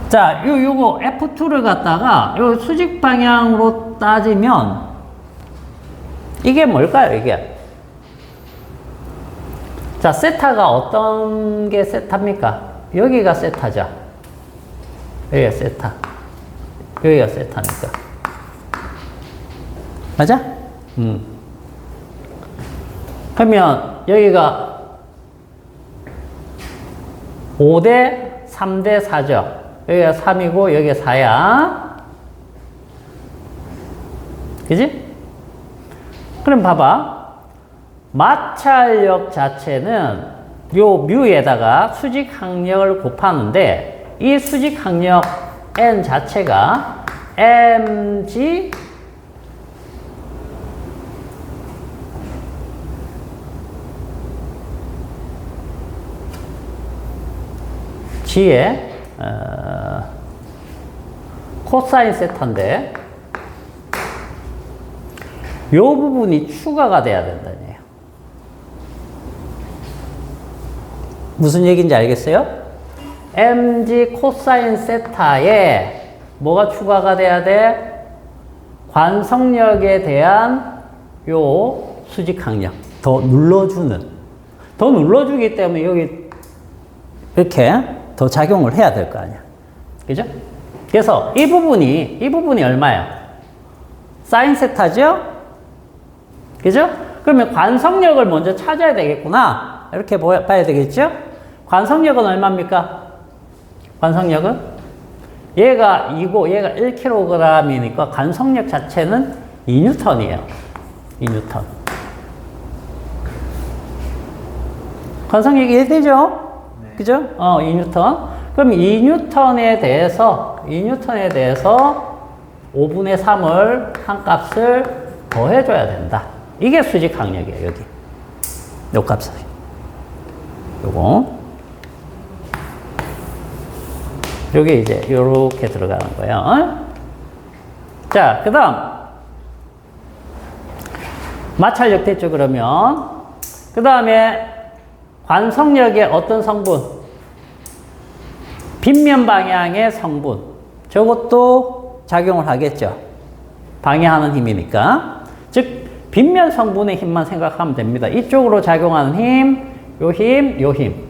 자, 요거 F2를 갖다가 요 수직 방향으로 따지면 이게 뭘까요, 이게? 자, 세타가 어떤 게 세타입니까? 여기가 세타죠. 여기가 세타. 여기가 세타니까. 맞아? 그러면 여기가 5대 3대 4죠. 여기가 3이고 여기가 4야. 그지? 그럼 봐봐. 마찰력 자체는 요 뮤에다가 수직 항력을 곱하는데 이 수직 항력 N 자체가 mg g의 코사인 세타인데 요 부분이 추가가 돼야 된다는 얘기예요. 무슨 얘기인지 알겠어요? mg 코사인 세타에 뭐가 추가가 돼야 돼? 관성력에 대한 요 수직항력. 더 눌러주기 때문에 여기 이렇게 더 작용을 해야 될 거 아니야. 그죠? 그래서 이 부분이 얼마예요? 사인 세타죠? 그죠? 그러면 관성력을 먼저 찾아야 되겠구나. 이렇게 봐야 되겠죠? 관성력은 얼마입니까? 관성력은? 얘가 2고 얘가 1kg이니까 관성력 자체는 2N이에요. 2N. 관성력이 이해되죠? 네. 그죠? 2N. 그럼 2N에 대해서 5분의 3을 한 값을 더해줘야 된다. 이게 수직항력이에요, 여기. 요 값을. 요거. 요게 이제 요렇게 들어가는 거예요. 자, 그 다음. 마찰력 됐죠, 그러면. 그 다음에 관성력의 어떤 성분? 빗면 방향의 성분. 저것도 작용을 하겠죠. 방해하는 힘이니까. 즉, 빗면 성분의 힘만 생각하면 됩니다. 이쪽으로 작용하는 힘, 요 힘, 요 힘.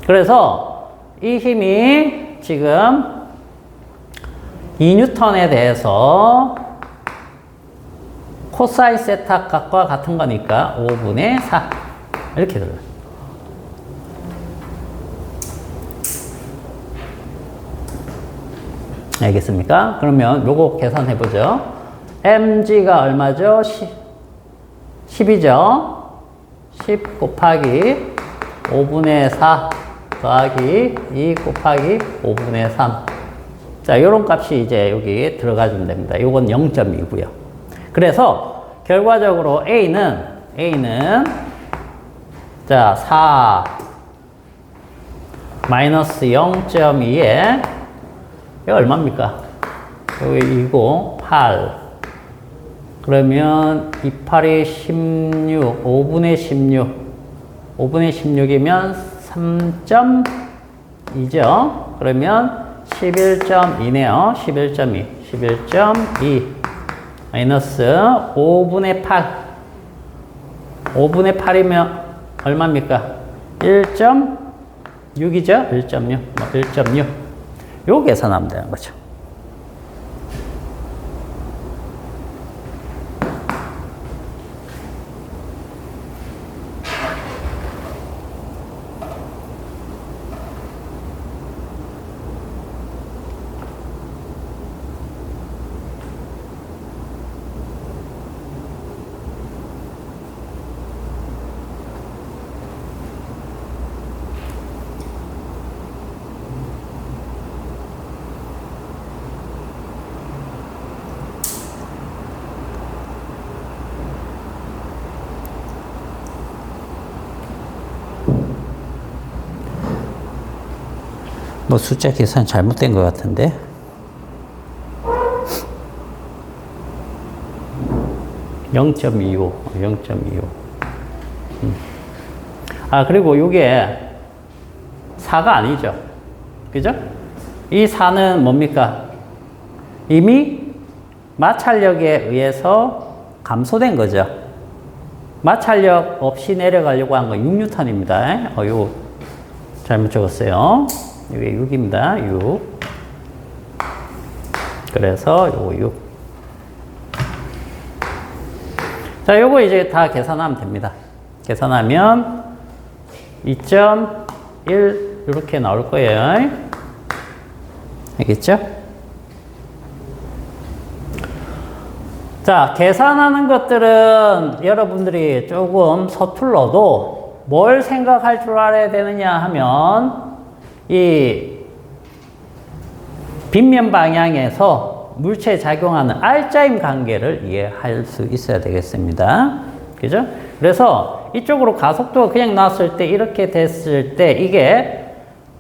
그래서 이 힘이 지금 2N에 대해서 코사인 세타 값과 같은 거니까 5분의 4. 이렇게 들어요. 알겠습니까? 그러면 요거 계산해 보죠. mg가 얼마죠? 10이죠? 10 곱하기 5분의 4 더하기 2 곱하기 5분의 3. 자, 요런 값이 이제 여기 들어가 주면 됩니다. 요건 0.2고요. 그래서 결과적으로 A는 자, 4 마이너스 0.2에 이거 얼마입니까? 여기 2고 8. 그러면 2, 8이 16, 5분의 16. 5분의 16이면 3.2죠? 그러면 11.2네요. 11.2. 11.2 마이너스 5분의 8. 5분의 8이면 얼마입니까? 1.6이죠? 1.6. 1.6. 요 계산하면 되는 거죠. 뭐 숫자 계산 잘못된 것 같은데. (0.25) 아, 그리고 요게 4가 아니죠. 그죠? 이 4는 뭡니까? 이미 마찰력에 의해서 감소된 거죠. 마찰력 없이 내려가려고 한 건 6N입니다. 요 잘못 적었어요. 이게 6입니다. 6. 그래서 요거 6. 자, 요거 이제 다 계산하면 됩니다. 계산하면 2.1 이렇게 나올 거예요. 알겠죠? 자, 계산하는 것들은 여러분들이 조금 서툴러도 뭘 생각할 줄 알아야 되느냐 하면 이 빗면 방향에서 물체에 작용하는 R자임 관계를 이해할 수 있어야 되겠습니다. 그죠? 그래서 이쪽으로 가속도가 그냥 나왔을 때 이렇게 됐을 때 이게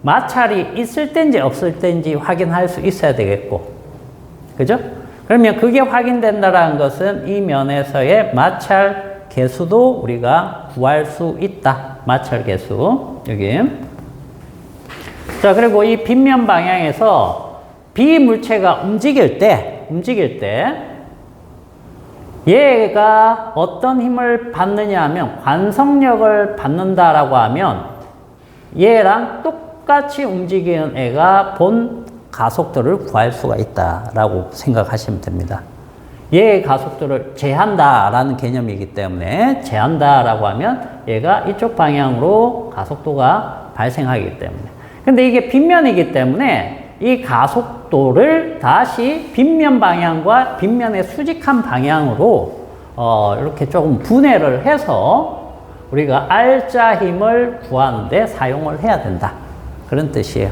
마찰이 있을 때인지 없을 때인지 확인할 수 있어야 되겠고. 그죠? 그러면 그게 확인된다는 것은 이 면에서의 마찰 개수도 우리가 구할 수 있다. 마찰 개수. 여기. 자, 그리고 이 빗면 방향에서 비물체가 움직일 때 얘가 어떤 힘을 받느냐 하면 관성력을 받는다라고 하면 얘랑 똑같이 움직이는 애가 본 가속도를 구할 수가 있다라고 생각하시면 됩니다. 얘의 가속도를 제한다라는 개념이기 때문에 제한다라고 하면 얘가 이쪽 방향으로 가속도가 발생하기 때문에. 근데 이게 빗면이기 때문에 이 가속도를 다시 빗면 방향과 빗면의 수직한 방향으로 이렇게 조금 분해를 해서 우리가 R자 힘을 구하는데 사용을 해야 된다. 그런 뜻이에요.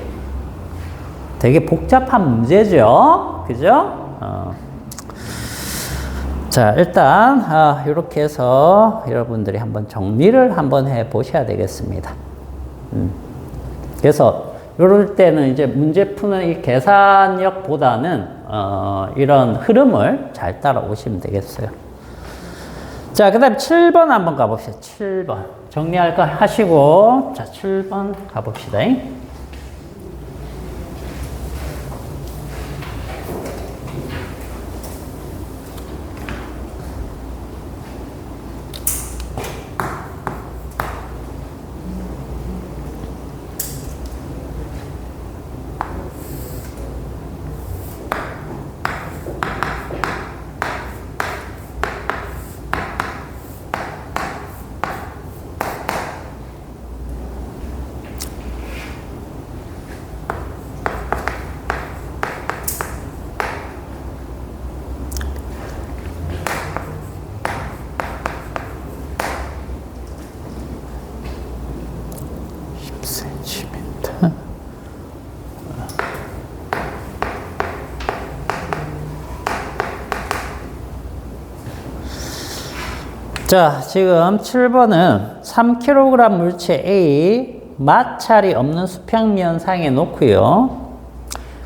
되게 복잡한 문제죠. 그죠? 자, 일단 이렇게 해서 여러분들이 한번 정리를 한번 해 보셔야 되겠습니다. 그래서 이럴 때는 이제 문제 푸는 이 계산력보다는 이런 흐름을 잘 따라오시면 되겠어요. 자, 그 다음 7번 한번 가봅시다. 7번. 정리할 거 하시고, 자, 7번 가봅시다. 자, 지금 7번은 3kg 물체 A 마찰이 없는 수평면상에 놓고요.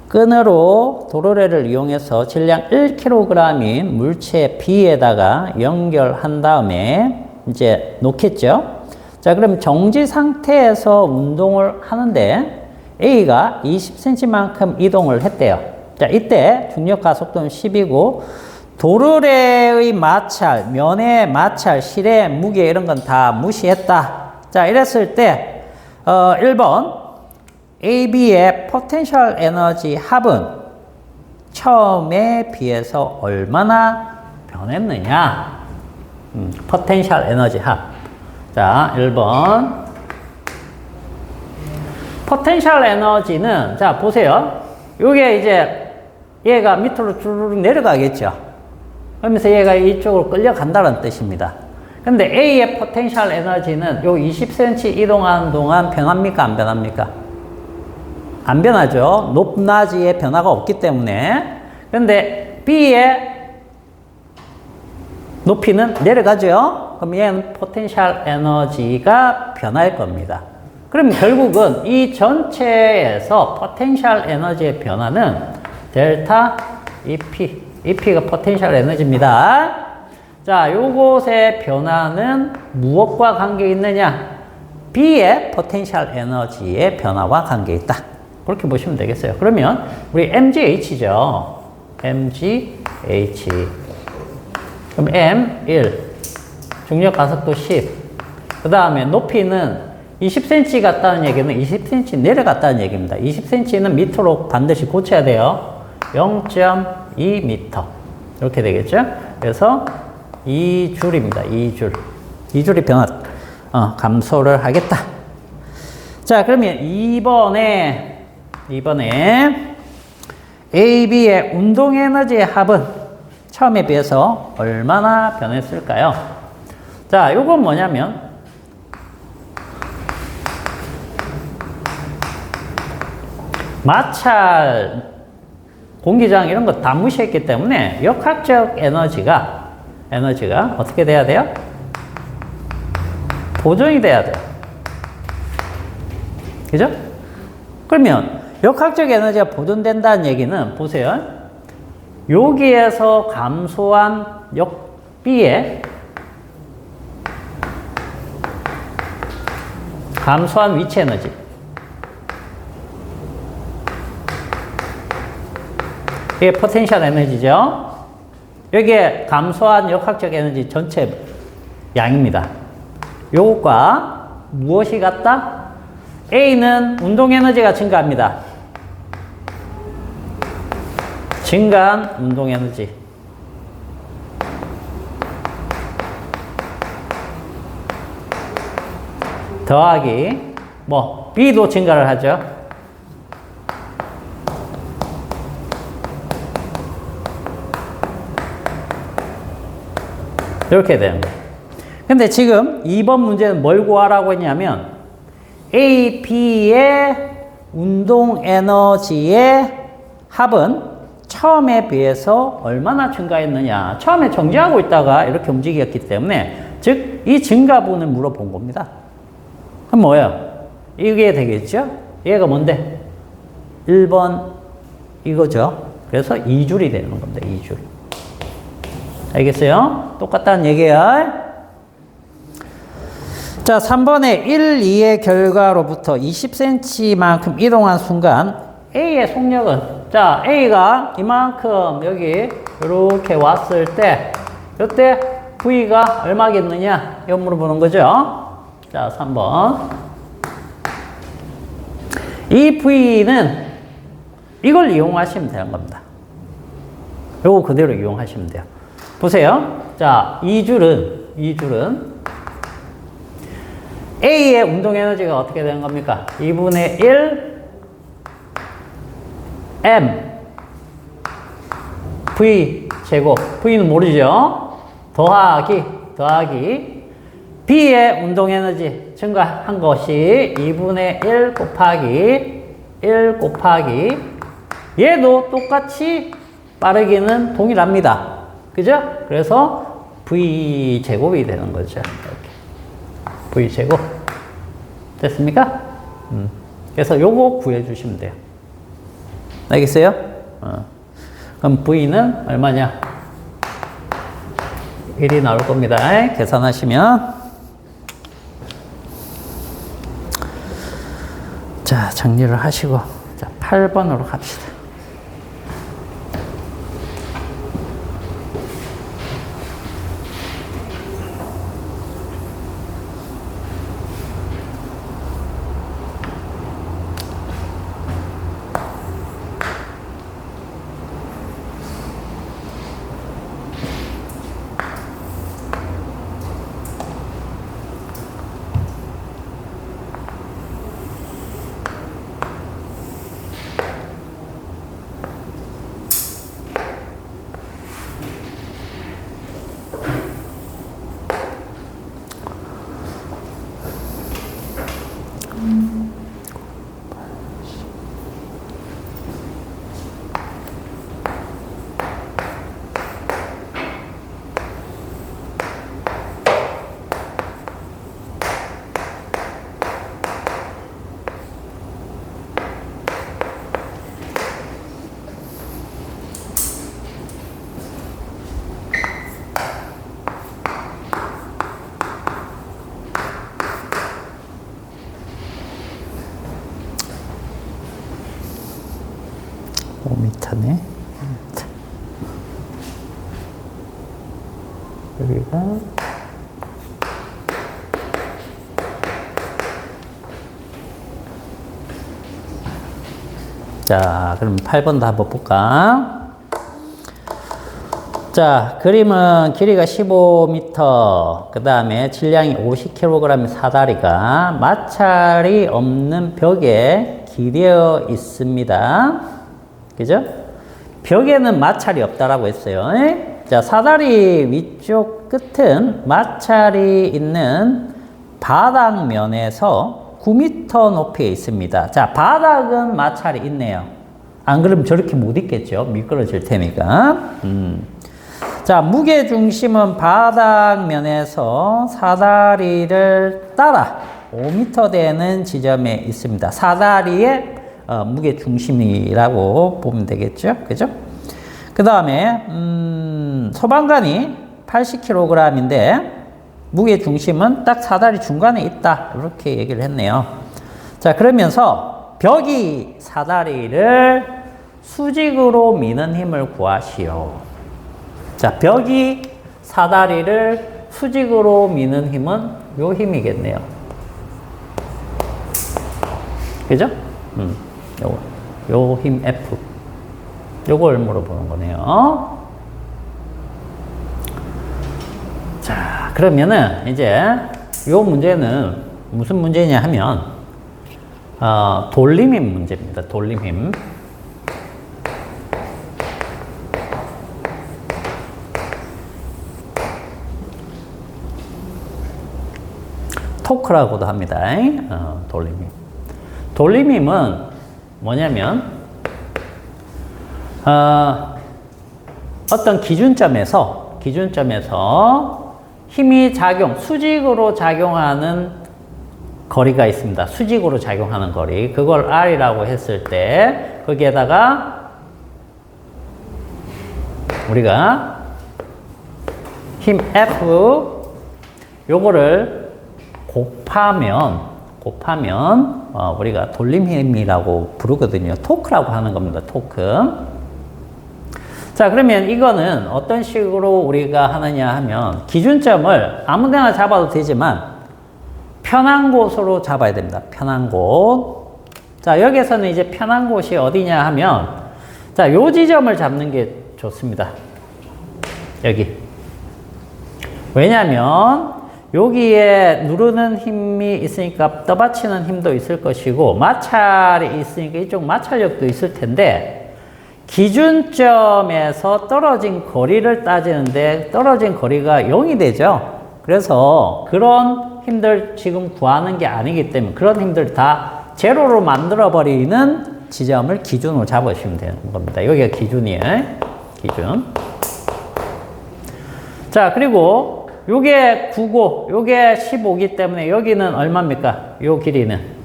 끈으로 도르래를 이용해서 질량 1kg인 물체 B에다가 연결한 다음에 이제 놓겠죠. 자, 그럼 정지 상태에서 운동을 하는데 A가 20cm만큼 이동을 했대요. 자, 이때 중력 가속도는 10이고 도르래의 마찰, 면의 마찰, 실의 무게 이런 건 다 무시했다. 자, 이랬을 때 1번 AB의 포텐셜 에너지 합은 처음에 비해서 얼마나 변했느냐? 포텐셜 에너지 합. 자, 1번 포텐셜 에너지는 자, 보세요. 요게 이제 얘가 밑으로 주르륵 내려가겠죠. 그러면서 얘가 이쪽으로 끌려간다는 뜻입니다. 근데 A의 포텐셜 에너지는 요 20cm 이동하는 동안 변합니까? 안 변합니까? 안 변하죠. 높낮이의 변화가 없기 때문에. 근데 B의 높이는 내려가죠. 그럼 얘는 포텐셜 에너지가 변할 겁니다. 그럼 결국은 이 전체에서 포텐셜 에너지의 변화는 델타 EP. EP가 포텐셜 에너지입니다. 자, 요것의 변화는 무엇과 관계 있느냐? B의 포텐셜 에너지의 변화와 관계 있다. 그렇게 보시면 되겠어요. 그러면 우리 MGH죠. MGH. 그럼 M 1. 중력 가속도 10. 그 다음에 높이는 20cm 갔다는 얘기는 20cm 내려갔다는 얘기입니다. 20cm는 미터로 반드시 고쳐야 돼요. 0.2m 이렇게 되겠죠. 그래서 2줄입니다. 2줄이 변화 감소를 하겠다. 자, 그러면 2번에 AB의 운동 에너지의 합은 처음에 비해서 얼마나 변했을까요? 자, 요건 뭐냐면 마찰 공기저항 이런 거 다 무시했기 때문에 역학적 에너지가 어떻게 돼야 돼요? 보존이 돼야 돼요. 그죠? 그러면 역학적 에너지가 보존된다는 얘기는 보세요. 여기에서 감소한 B의 감소한 위치 에너지. 이게 포텐셜 에너지죠. 여기에 감소한 역학적 에너지 전체 양입니다. 요것과 무엇이 같다? A는 운동 에너지가 증가합니다. 증가한 운동 에너지. 더하기 뭐 B도 증가를 하죠. 이렇게 되는 거예요. 근데 지금 2번 문제는 뭘 구하라고 했냐면 A, B의 운동 에너지의 합은 처음에 비해서 얼마나 증가했느냐. 처음에 정지하고 있다가 이렇게 움직였기 때문에 즉 이 증가분을 물어본 겁니다. 그럼 뭐예요? 이게 되겠죠? 얘가 뭔데? 1번 이거죠. 그래서 2줄이 되는 겁니다. 2줄. 알겠어요? 똑같다는 얘기야. 자, 3번에 1, 2의 결과로부터 20cm만큼 이동한 순간 A의 속력은, 자, A가 이만큼 여기 이렇게 왔을 때 이때 V가 얼마겠느냐? 이거 물어보는 거죠. 자, 3번. 이 V는 이걸 이용하시면 되는 겁니다. 요거 그대로 이용하시면 돼요. 보세요. 자, 2줄은 A의 운동 에너지가 어떻게 되는 겁니까? 2분의 1 M V 제곱. V는 모르죠? 더하기 B의 운동 에너지 증가한 것이 2분의 1 곱하기 얘도 똑같이 빠르기는 동일합니다. 그죠? 그래서 V 제곱이 되는 거죠. 이렇게. V 제곱. 됐습니까? 그래서 요거 구해주시면 돼요. 알겠어요? 그럼 V는 얼마냐? 1이 나올 겁니다. 계산하시면. 자, 정리를 하시고. 자, 8번으로 갑시다. 네. 여기가 자, 그럼 8번도 한번 볼까? 자, 그림은 길이가 15m, 그 다음에 질량이 50kg의 사다리가 마찰이 없는 벽에 기대어 있습니다. 그죠? 벽에는 마찰이 없다라고 했어요. 자, 사다리 위쪽 끝은 마찰이 있는 바닥면에서 9m 높이에 있습니다. 자, 바닥은 마찰이 있네요. 안 그러면 저렇게 못 있겠죠. 미끄러질 테니까. 자, 무게중심은 바닥면에서 사다리를 따라 5m 되는 지점에 있습니다. 사다리의 무게중심이라고 보면 되겠죠. 그죠? 그 다음에 소방관이 80kg인데 무게중심은 딱 사다리 중간에 있다. 이렇게 얘기를 했네요. 자, 그러면서 벽이 사다리를 수직으로 미는 힘을 구하시오. 자, 벽이 사다리를 수직으로 미는 힘은 요 힘이겠네요. 그죠? 요 힘 F. 요걸 물어보는 거네요. 자, 그러면은 이제 요 문제는 무슨 문제냐 하면 돌림힘 문제입니다. 돌림힘. 토크라고도 합니다. 돌림힘. 돌림힘은 뭐냐면 어떤 기준점에서 힘이 수직으로 작용하는 거리가 있습니다. 수직으로 작용하는 거리. 그걸 R이라고 했을 때 거기에다가 우리가 힘 F 요거를 곱하면 우리가 돌림힘이라고 부르거든요. 토크라고 하는 겁니다. 토크. 자, 그러면 이거는 어떤 식으로 우리가 하느냐 하면 기준점을 아무 데나 잡아도 되지만 편한 곳으로 잡아야 됩니다. 편한 곳. 자, 여기서는 이제 편한 곳이 어디냐 하면 자, 요 지점을 잡는 게 좋습니다. 여기. 왜냐면 여기에 누르는 힘이 있으니까 떠받치는 힘도 있을 것이고 마찰이 있으니까 이쪽 마찰력도 있을 텐데 기준점에서 떨어진 거리를 따지는데 떨어진 거리가 0이 되죠. 그래서 그런 힘들 지금 구하는 게 아니기 때문에 그런 힘들 다 제로로 만들어버리는 지점을 기준으로 잡으시면 되는 겁니다. 여기가 기준이에요. 기준. 자, 그리고 요게 9고 요게 15기 때문에 여기는 얼마입니까? 요 길이는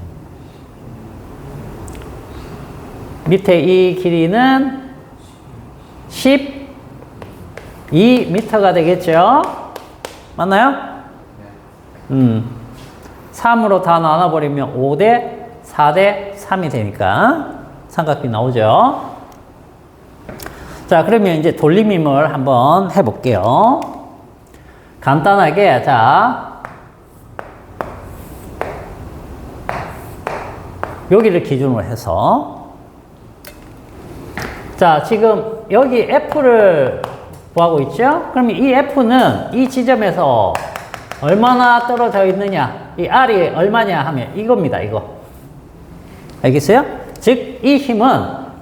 밑에 이 길이는 12m가 되겠죠? 맞나요? 3으로 다 나눠버리면 5대 4대 3이 되니까 삼각비 나오죠? 자, 그러면 이제 돌림힘을 한번 해볼게요. 간단하게, 자, 여기를 기준으로 해서 자, 지금 여기 F를 구하고 있죠? 그러면 이 F는 이 지점에서 얼마나 떨어져 있느냐? 이 R이 얼마냐 하면 이겁니다, 이거. 알겠어요? 즉, 이 힘은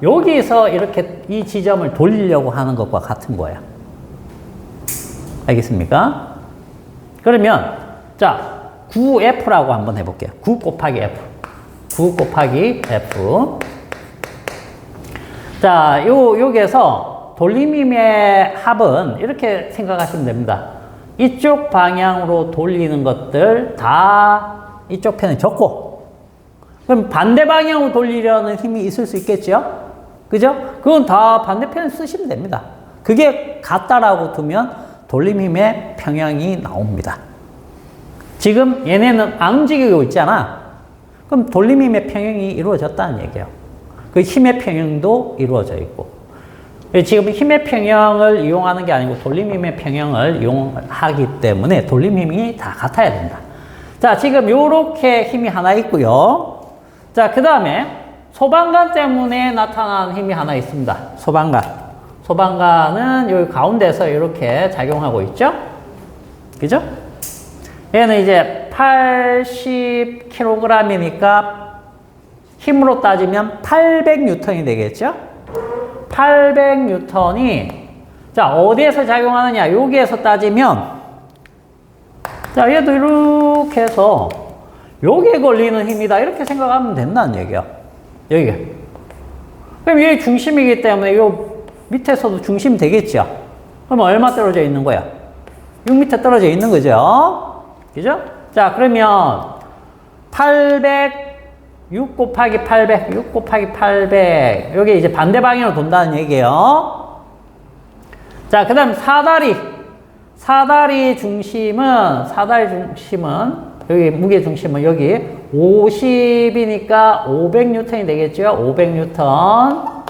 여기서 이렇게 이 지점을 돌리려고 하는 것과 같은 거예요. 알겠습니까? 그러면, 자, 9F라고 한번 해볼게요. 9 곱하기 F. 9 곱하기 F. 자, 여기에서 돌림힘의 합은 이렇게 생각하시면 됩니다. 이쪽 방향으로 돌리는 것들 다 이쪽 편에 적고, 그럼 반대 방향으로 돌리려는 힘이 있을 수 있겠죠? 그죠? 그건 다 반대편에 쓰시면 됩니다. 그게 같다라고 두면 돌림힘의 평형이 나옵니다. 지금 얘네는 안 움직이고 있잖아. 그럼 돌림힘의 평형이 이루어졌다는 얘기예요. 그 힘의 평형도 이루어져 있고. 지금 힘의 평형을 이용하는 게 아니고 돌림힘의 평형을 이용하기 때문에 돌림힘이 다 같아야 된다. 자, 지금 요렇게 힘이 하나 있고요. 자, 그 다음에 소방관 때문에 나타난 힘이 하나 있습니다. 소방관. 소방관은 여기 가운데서 이렇게 작용하고 있죠? 그죠? 얘는 이제 80kg이니까 힘으로 따지면 800N이 되겠죠? 800N이 자, 어디에서 작용하느냐? 여기에서 따지면 자, 얘도 이렇게 해서 여기에 걸리는 힘이다. 이렇게 생각하면 된다는 얘기야. 여기가. 그럼 얘 중심이기 때문에 요 밑에서도 중심 되겠죠? 그럼 얼마 떨어져 있는 거야? 6m 떨어져 있는 거죠? 그죠? 자, 그러면 6 곱하기 800, 6 곱하기 800. 여기 이제 반대 방향으로 돈다는 얘기예요. 자, 그 다음 사다리 중심은, 여기 무게 중심은 여기 50이니까 500N이 되겠죠? 500N.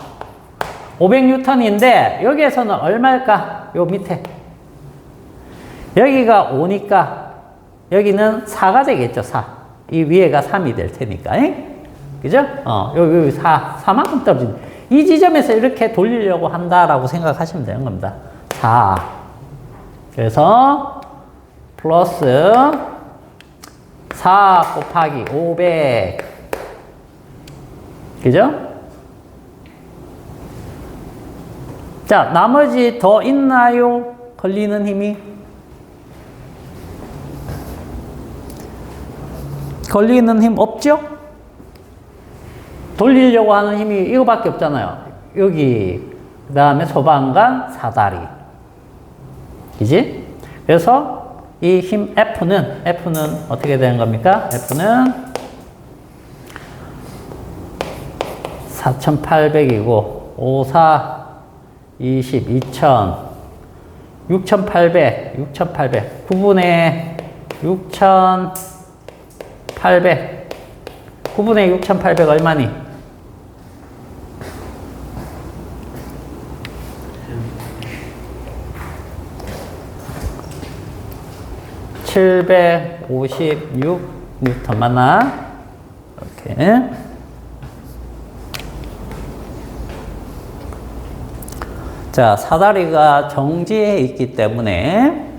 500N인데 여기에서는 얼마일까? 요 밑에. 여기가 5니까 여기는 4가 되겠죠, 4. 이 위에가 3이 될 테니까. 그죠? 여기 4만큼 떨어진. 이 지점에서 이렇게 돌리려고 한다라고 생각하시면 되는 겁니다. 4. 그래서 플러스 4 곱하기 500. 그죠? 자, 나머지 더 있나요? 걸리는 힘이? 걸리는 힘 없죠? 돌리려고 하는 힘이 이거밖에 없잖아요. 여기, 그 다음에 소방관, 사다리. 그지? 그래서 이 힘 F는 어떻게 되는 겁니까? F는 4,800이고, 5, 4, 20, 2,000, 6,800, 9분의 6,800. 9분의 6,800 얼마니? 756N 맞나? 이렇게. 자, 사다리가 정지해 있기 때문에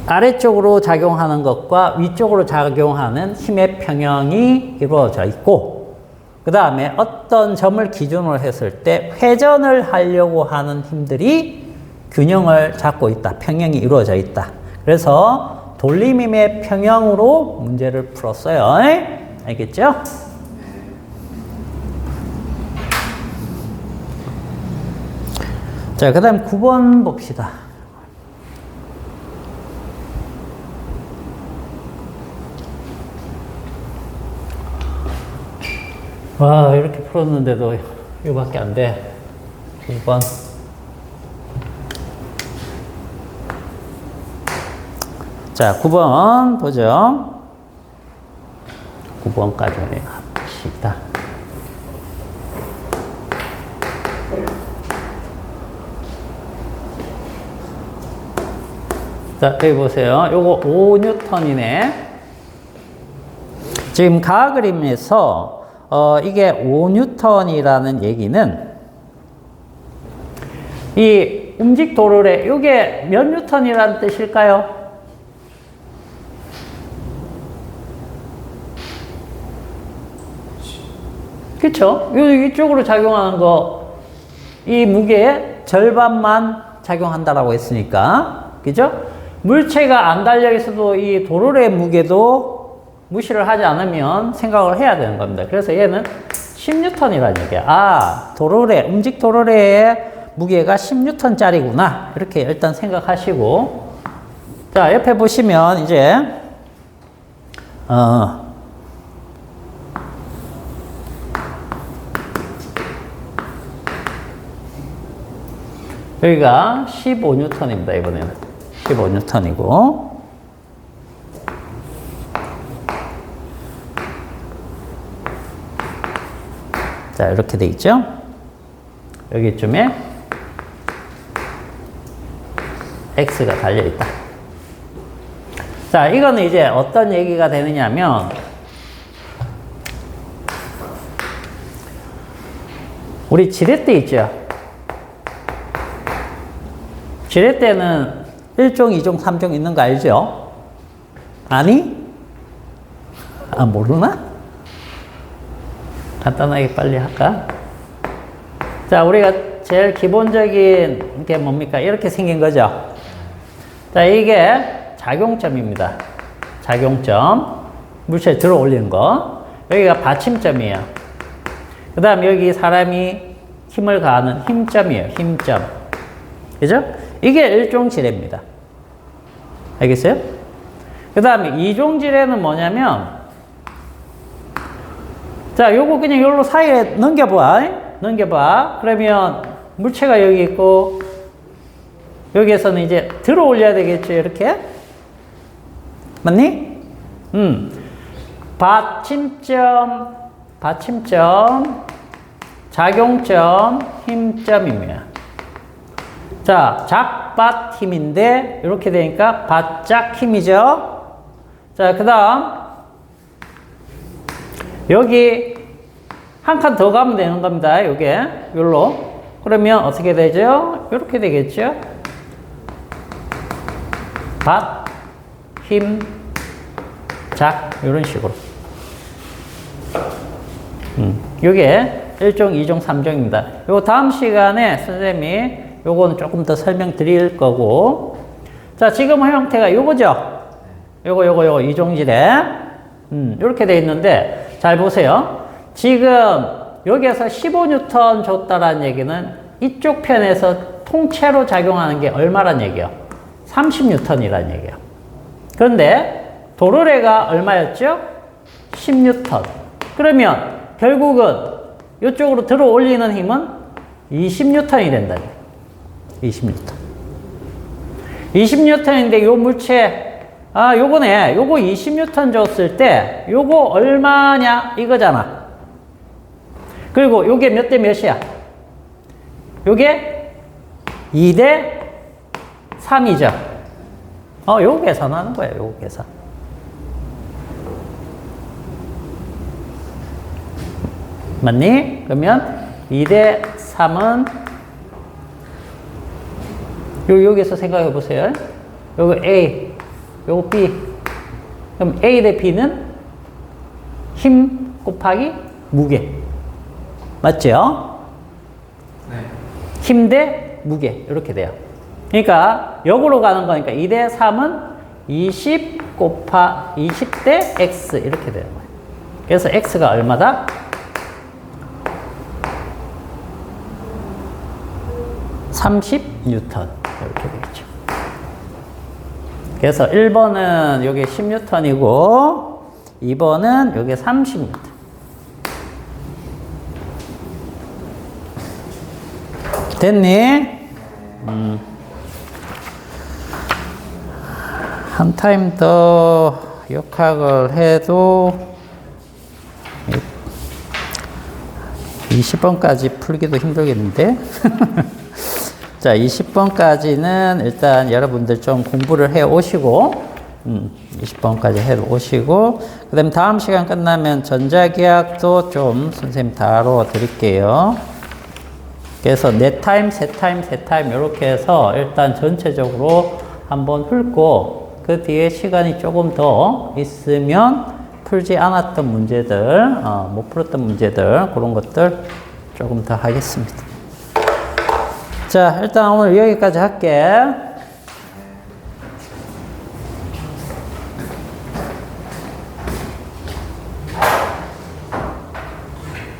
아래쪽으로 작용하는 것과 위쪽으로 작용하는 힘의 평형이 이루어져 있고, 그 다음에 어떤 점을 기준으로 했을 때 회전을 하려고 하는 힘들이 균형을 잡고 있다. 평형이 이루어져 있다. 그래서 돌림힘의 평형으로 문제를 풀었어요. 알겠죠? 자, 그 다음 9번 봅시다. 와, 이렇게 풀었는데도 이거밖에 안 돼. 9번. 자, 9번 보죠. 9번까지 합시다. 자, 여기 보세요. 요거 5N이네. 지금 가 그림에서 이게 5N이라는 얘기는 이 움직 도르래 이게 몇 N이라는 뜻일까요? 그쵸? 이쪽으로 작용하는 거, 이 무게의 절반만 작용한다라고 했으니까. 그죠? 물체가 안 달려 있어도 이 도르래 무게도 무시를 하지 않으면 생각을 해야 되는 겁니다. 그래서 얘는 10N이라는 얘기야. 아, 도르래, 움직 도르래의 무게가 10N짜리구나. 이렇게 일단 생각하시고. 자, 옆에 보시면 이제, 여기가 15N입니다, 이번에는. 15N이고. 자, 이렇게 돼 있죠? 여기쯤에 X가 달려 있다. 자, 이거는 이제 어떤 얘기가 되느냐면, 우리 지렛대 있죠? 지렛대는 1종, 2종, 3종 있는 거 알죠? 아니? 아, 모르나? 간단하게 빨리 할까? 자, 우리가 제일 기본적인 게 뭡니까? 이렇게 생긴 거죠? 자, 이게 작용점입니다. 작용점. 물체에 들어 올리는 거. 여기가 받침점이에요. 그 다음 여기 사람이 힘을 가하는 힘점이에요. 힘점. 그죠? 이게 1종 지뢰입니다. 알겠어요? 그 다음에 2종 지뢰는 뭐냐면, 자, 요거 그냥 요로 사이에 넘겨봐. 넘겨봐. 그러면 물체가 여기 있고, 여기에서는 이제 들어 올려야 되겠죠, 이렇게? 맞니? 받침점, 작용점, 힘점입니다. 자, 작밭 힘인데 이렇게 되니까 바짝 힘이죠. 자, 그 다음 여기 한 칸 더 가면 되는 겁니다. 요게 요로. 그러면 어떻게 되죠? 이렇게 되겠죠. 밭, 힘, 작 이런 식으로. 요게 1종, 2종, 3종입니다. 요 다음 시간에 선생님이 요거는 조금 더 설명드릴 거고. 자, 지금 형태가 요거죠? 요거, 이종질에. 요렇게 돼 있는데, 잘 보세요. 지금 여기에서 15N 줬다라는 얘기는 이쪽 편에서 통째로 작용하는 게 얼마란 얘기예요? 30N이라는 얘기예요. 그런데 도르래가 얼마였죠? 10N. 그러면 결국은 이쪽으로 들어 올리는 힘은 20N이 된다. 20N. 20N인데 요 물체, 요거네. 요거 20N 줬을 때 요거 얼마냐 이거잖아. 그리고 요게 몇 대 몇이야? 요게 2대 3이죠. 요거 계산하는 거예요. 요거 계산. 맞니? 그러면 2대 3은 여기서 생각해 보세요. 요거 A, 요거 B. 그럼 A 대 B는 힘 곱하기 무게. 맞죠? 네. 힘 대 무게. 이렇게 돼요. 그러니까 역으로 가는 거니까 2대 3은 20 곱하 20 대 X 이렇게 되는 거예요. 그래서 X가 얼마다? 30N 이렇게 되겠죠. 그래서 1번은 여기 10N이고 2번은 여기 30N. 됐니? 한 타임 더 역학을 해도 20번까지 풀기도 힘들겠는데? 자, 20번까지는 일단 여러분들 좀 공부를 해 오시고, 20번까지 해 오시고, 그 다음에 다음 시간 끝나면 전자기학도 좀 선생님 다뤄 드릴게요. 그래서 4타임, 3타임, 3타임 이렇게 해서 일단 전체적으로 한번 훑고, 그 뒤에 시간이 조금 더 있으면 풀지 않았던 문제들, 못 풀었던 문제들, 그런 것들 조금 더 하겠습니다. 자, 일단 오늘 여기까지 할게.